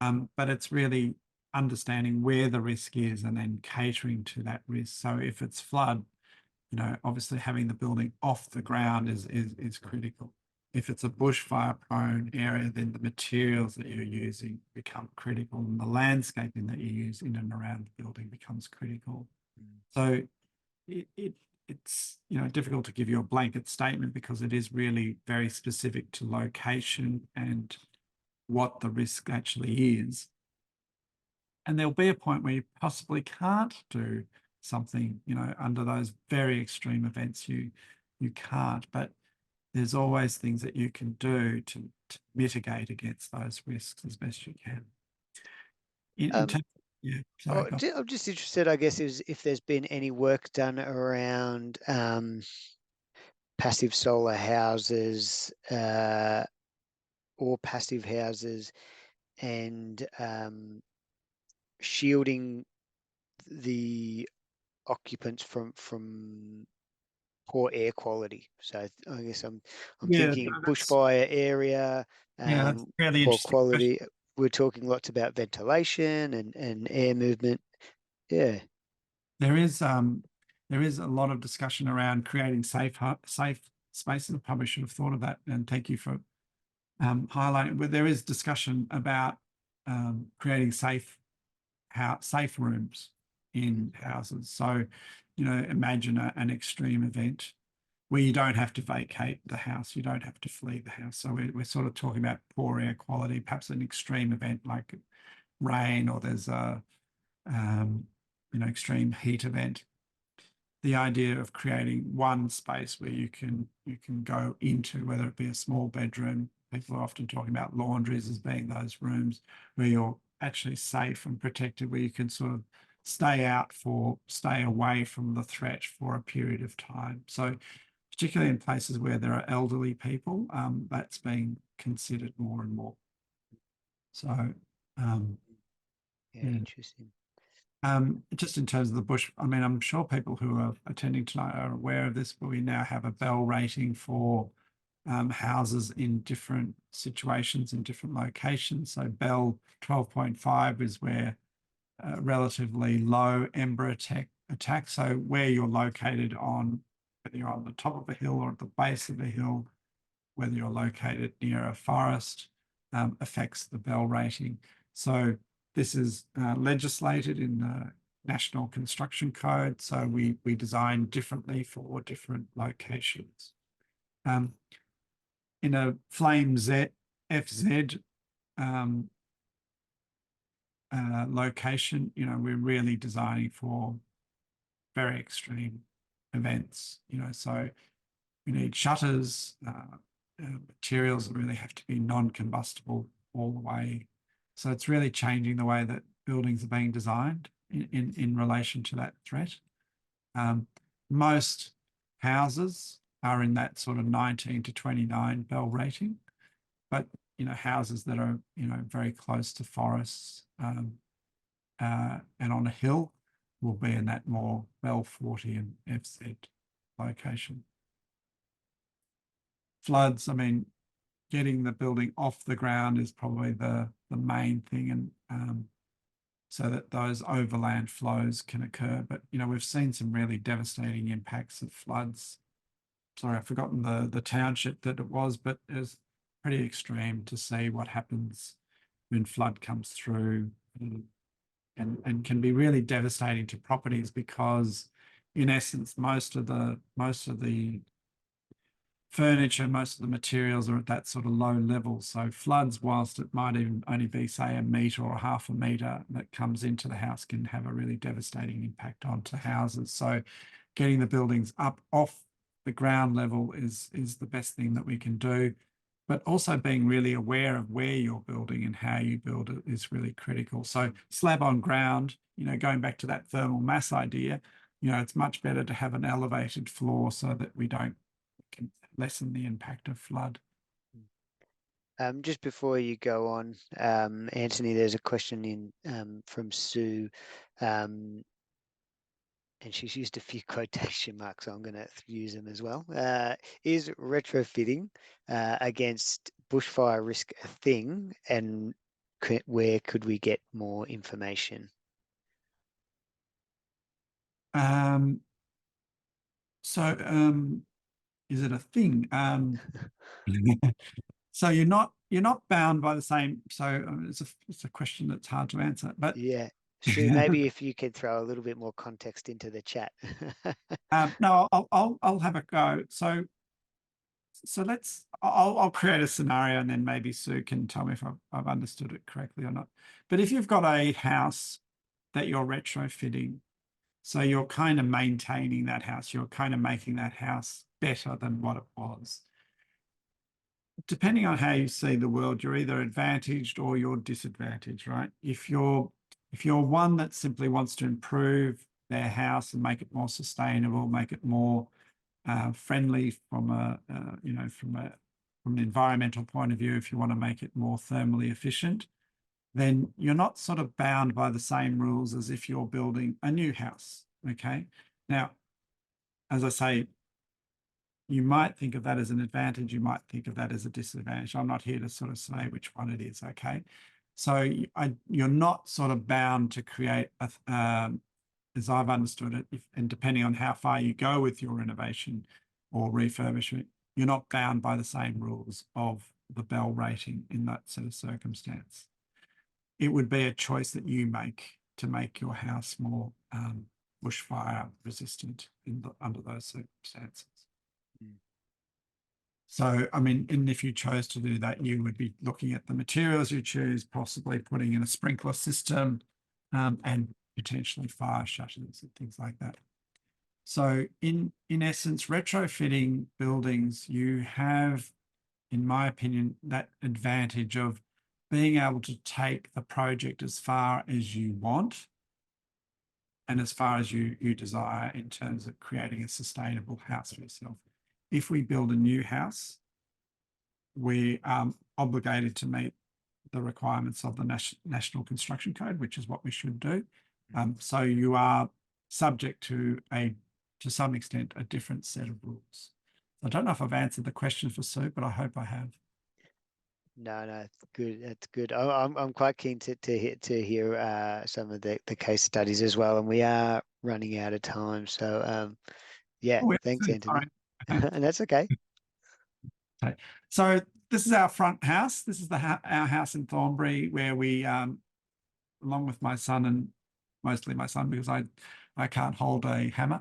But it's really understanding where the risk is and then catering to that risk. So if it's flood, obviously having the building off the ground is critical. If it's a bushfire prone area, then the materials that you're using become critical, and the landscaping that you use in and around the building becomes critical. So it's difficult to give you a blanket statement because it is really very specific to location and what the risk actually is. And there'll be a point where you possibly can't do something, under those very extreme events, you can't, but there's always things that you can do to mitigate against those risks as best you can. Yeah, sorry. I'm just interested, I guess, is if there's been any work done around passive solar houses or passive houses, and shielding the occupants from poor air quality. So I guess I'm Yeah, thinking bushfire area, that's really poor interesting quality. question. We're talking lots about ventilation and air movement. Yeah. There is a lot of discussion around creating safe spaces. I probably should have thought of that, and thank you for highlighting. But there is discussion about creating safe rooms in houses. So, imagine an extreme event where you don't have to vacate the house, you don't have to flee the house. So we're sort of talking about poor air quality, perhaps an extreme event like rain, or there's a extreme heat event. The idea of creating one space where you can go into, whether it be a small bedroom. People are often talking about laundries as being those rooms where you're actually safe and protected, where you can sort of stay away from the threat for a period of time. So particularly in places where there are elderly people, that's being considered more and more. So Yeah, interesting. Just in terms of the bush, I mean, I'm sure people who are attending tonight are aware of this, but we now have a Bell rating for houses in different situations in different locations. So Bell 12.5 is where relatively low Ember attack. So where you're located on whether you're on the top of a hill or at the base of a hill, whether you're located near a forest, affects the Bell rating. So this is legislated in the National Construction Code. So we design differently for different locations. In a Flame FZ location, we're really designing for very extreme events, so we need shutters, materials that really have to be non-combustible all the way. So it's really changing the way that buildings are being designed in relation to that threat. Most houses are in that sort of 19 to 29 Bell rating, but houses that are very close to forests and on a hill will be in that more Bell 40 and FZ location. Floods, I mean, getting the building off the ground is probably the main thing, and so that those overland flows can occur. But we've seen some really devastating impacts of floods. Sorry, I've forgotten the township that it was, but it was pretty extreme to see what happens when flood comes through, and can be really devastating to properties, because in essence most of the furniture, most of the materials are at that sort of low level. So floods, whilst it might even only be say a metre or half a metre that comes into the house, can have a really devastating impact onto houses. So getting the buildings up off the ground level is the best thing that we can do. But also being really aware of where you're building and how you build it is really critical. So slab on ground, going back to that thermal mass idea, it's much better to have an elevated floor so that we can lessen the impact of flood. Just before you go on, Anthony, there's a question in from Sue, and she's used a few quotation marks, so I'm going to use them as well. Is retrofitting against bushfire risk a thing, and where could we get more information? Is it a thing? So you're not bound by the same. So it's a question that's hard to answer. But yeah, Sue, maybe if you could throw a little bit more context into the chat. No, I'll have a go. So I'll create a scenario, and then maybe Sue can tell me if I've understood it correctly or not. But if you've got a house that you're retrofitting, so you're kind of maintaining that house, you're kind of making that house better than what it was. Depending on how you see the world, you're either advantaged or you're disadvantaged, right? If you're one that simply wants to improve their house and make it more sustainable, make it more friendly from an environmental point of view, if you want to make it more thermally efficient, then you're not sort of bound by the same rules as if you're building a new house. Okay. Now, as I say, you might think of that as an advantage, you might think of that as a disadvantage. I'm not here to sort of say which one it is. Okay. So you're not sort of bound to create as I've understood it, and depending on how far you go with your renovation or refurbishment, you're not bound by the same rules of the Bell rating in that sort of circumstance. It would be a choice that you make to make your house more bushfire resistant under those circumstances. So, I mean, and if you chose to do that, you would be looking at the materials you choose, possibly putting in a sprinkler system, and potentially fire shutters and things like that. So in essence, retrofitting buildings, you have, in my opinion, that advantage of being able to take the project as far as you want and as far as you desire in terms of creating a sustainable house for yourself. If we build a new house, we are obligated to meet the requirements of the National Construction Code, which is what we should do. So you are subject to some extent, a different set of rules. I don't know if I've answered the question for Sue, but I hope I have. No, it's good. That's good. I'm quite keen to hear some of the case studies as well, and we are running out of time. So Yeah, Oh, thanks, Sorry. Anthony. Okay. And that's okay. Okay. So this is our front house. This is our house in Thornbury, where we, along with my son, and mostly my son because I can't hold a hammer,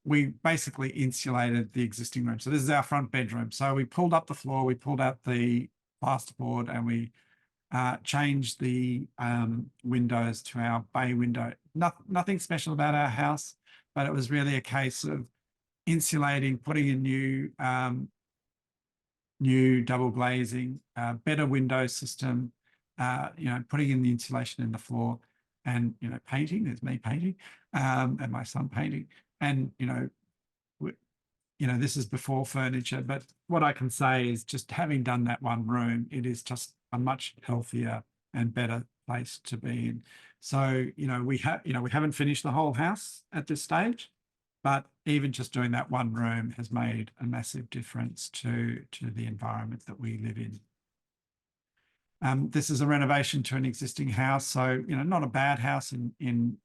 we basically insulated the existing room. So this is our front bedroom. So we pulled up the floor, we pulled out the plasterboard, and we changed the windows to our bay window. Nothing special about our house, but it was really a case of insulating, putting in new double glazing, better window system, putting in the insulation in the floor, and painting. There's me painting, and my son painting, and this is before furniture. But what I can say is, just having done that one room, it is just a much healthier and better place to be in. So we haven't finished the whole house at this stage, but even just doing that one room has made a massive difference to the environment that we live in. This is a renovation to an existing house, so not a bad house in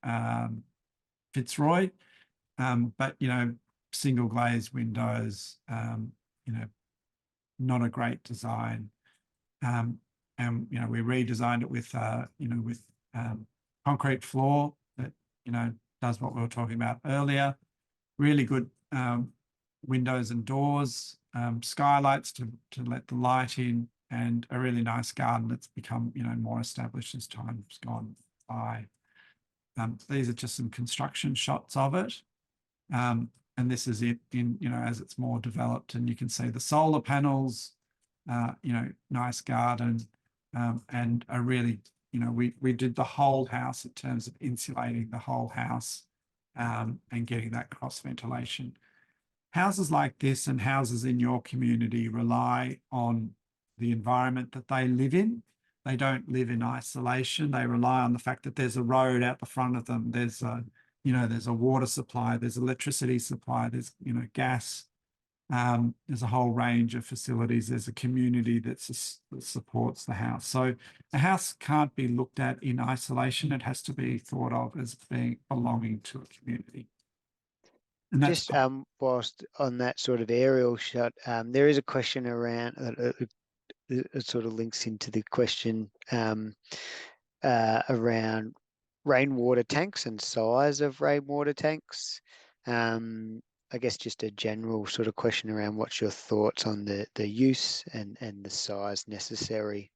Fitzroy, but single glazed windows, not a great design, and we redesigned it with concrete floor that does what we were talking about earlier. Really good windows and doors, skylights to let the light in, and a really nice garden that's become more established as time's gone by. These are just some construction shots of it, and this is it in as it's more developed, and you can see the solar panels, nice garden, and a really we did the whole house in terms of insulating the whole house, and getting that cross ventilation. Houses like this and houses in your community rely on the environment that they live in. They don't live in isolation. They rely on the fact that there's a road out the front of them. There's a water supply, there's electricity supply, there's gas. There's a whole range of facilities. There's a community that supports the house. So a house can't be looked at in isolation. It has to be thought of as being belonging to a community. And that's Just whilst on that sort of aerial shot, there is a question around it sort of links into the question around rainwater tanks and size of rainwater tanks. I guess just a general sort of question around what's your thoughts on the use and the size necessary.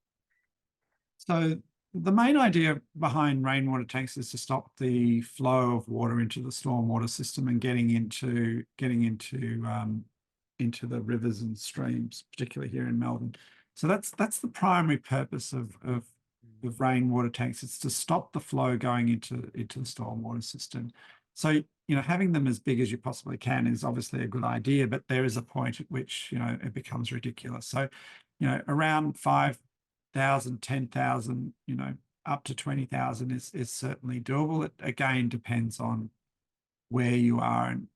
So the main idea behind rainwater tanks is to stop the flow of water into the stormwater system and getting into the rivers and streams, particularly here in Melbourne. So that's the primary purpose of rainwater tanks. It's to stop the flow going into the stormwater system. So having them as big as you possibly can is obviously a good idea, but there is a point at which it becomes ridiculous. So around 5,000, 10,000, up to 20,000 is certainly doable. It again depends on where you are and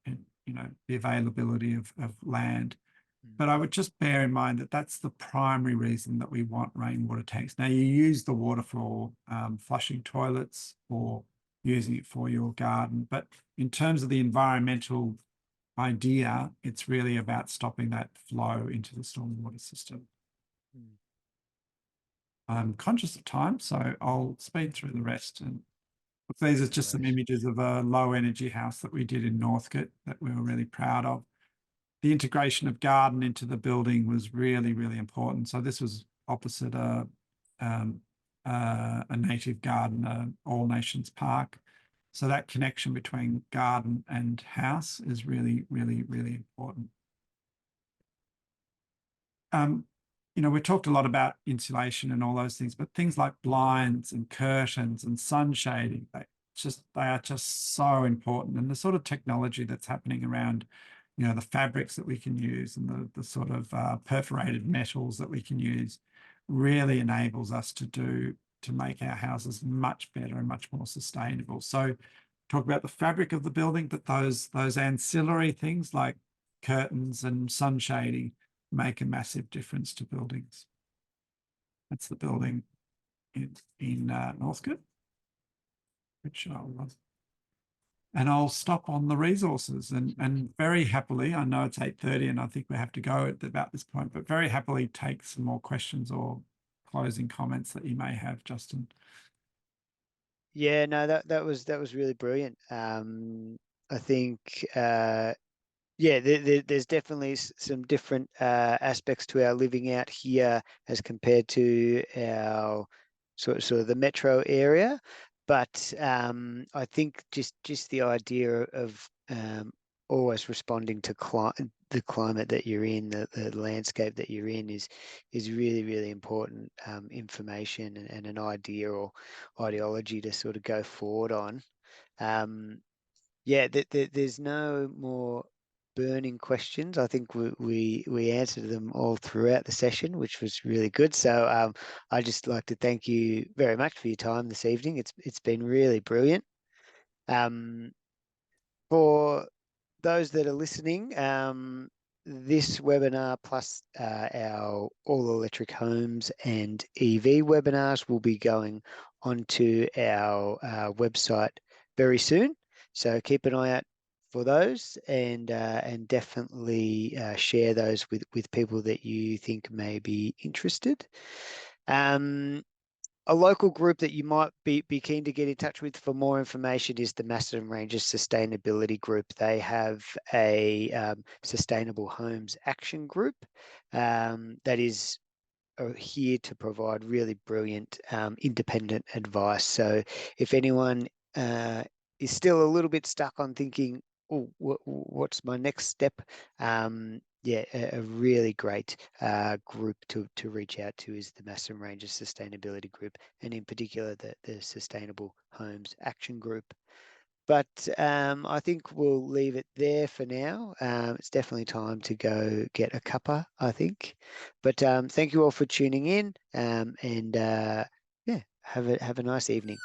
the availability of land. But I would just bear in mind that that's the primary reason that we want rainwater tanks. Now, you use the water for flushing toilets or using it for your garden, but in terms of the environmental idea, it's really about stopping that flow into the stormwater system. I'm conscious of time, so I'll speed through the rest. And these are just some images of a low energy house that we did in Northcote that we were really proud of. The integration of garden into the building was really, really important. So this was opposite a native garden, All Nations Park. So that connection between garden and house is really, really, really important. We talked a lot about insulation and all those things, but things like blinds and curtains and sun shading, they are just so important. And the sort of technology that's happening around, the fabrics that we can use and the sort of perforated metals that we can use really enables us to make our houses much better and much more sustainable. So talk about the fabric of the building, but those ancillary things like curtains and sun shading make a massive difference to buildings. That's the building in Northcote, which I'll and I'll stop on the resources and very happily, I know it's 8:30 and I think we have to go at about this point, but very happily take some more questions or closing comments that you may have, Justin. Yeah, no, that was really brilliant. I think yeah, there's definitely some different aspects to our living out here as compared to our sort of the metro area. But I think just the idea of always responding to the climate that you're in, the landscape that you're in is really, really important information and an idea or ideology to sort of go forward on. Yeah, there's no more burning questions. I think we answered them all throughout the session, which was really good. So I'd just like to thank you very much for your time this evening. It's been really brilliant. For those that are listening, this webinar plus our all electric homes and EV webinars will be going onto our website very soon. So keep an eye out for those and definitely share those with people that you think may be interested. A local group that you might be keen to get in touch with for more information is the Macedon Ranges Sustainability Group. They have a sustainable homes action group that is here to provide really brilliant independent advice. So if anyone is still a little bit stuck on thinking, oh, what's my next step? Yeah, a really great group to reach out to is the Macedon Ranges Sustainability Group, and in particular the Sustainable Homes Action Group. But I think we'll leave it there for now. It's definitely time to go get a cuppa, I think. But thank you all for tuning in, and yeah, have a nice evening.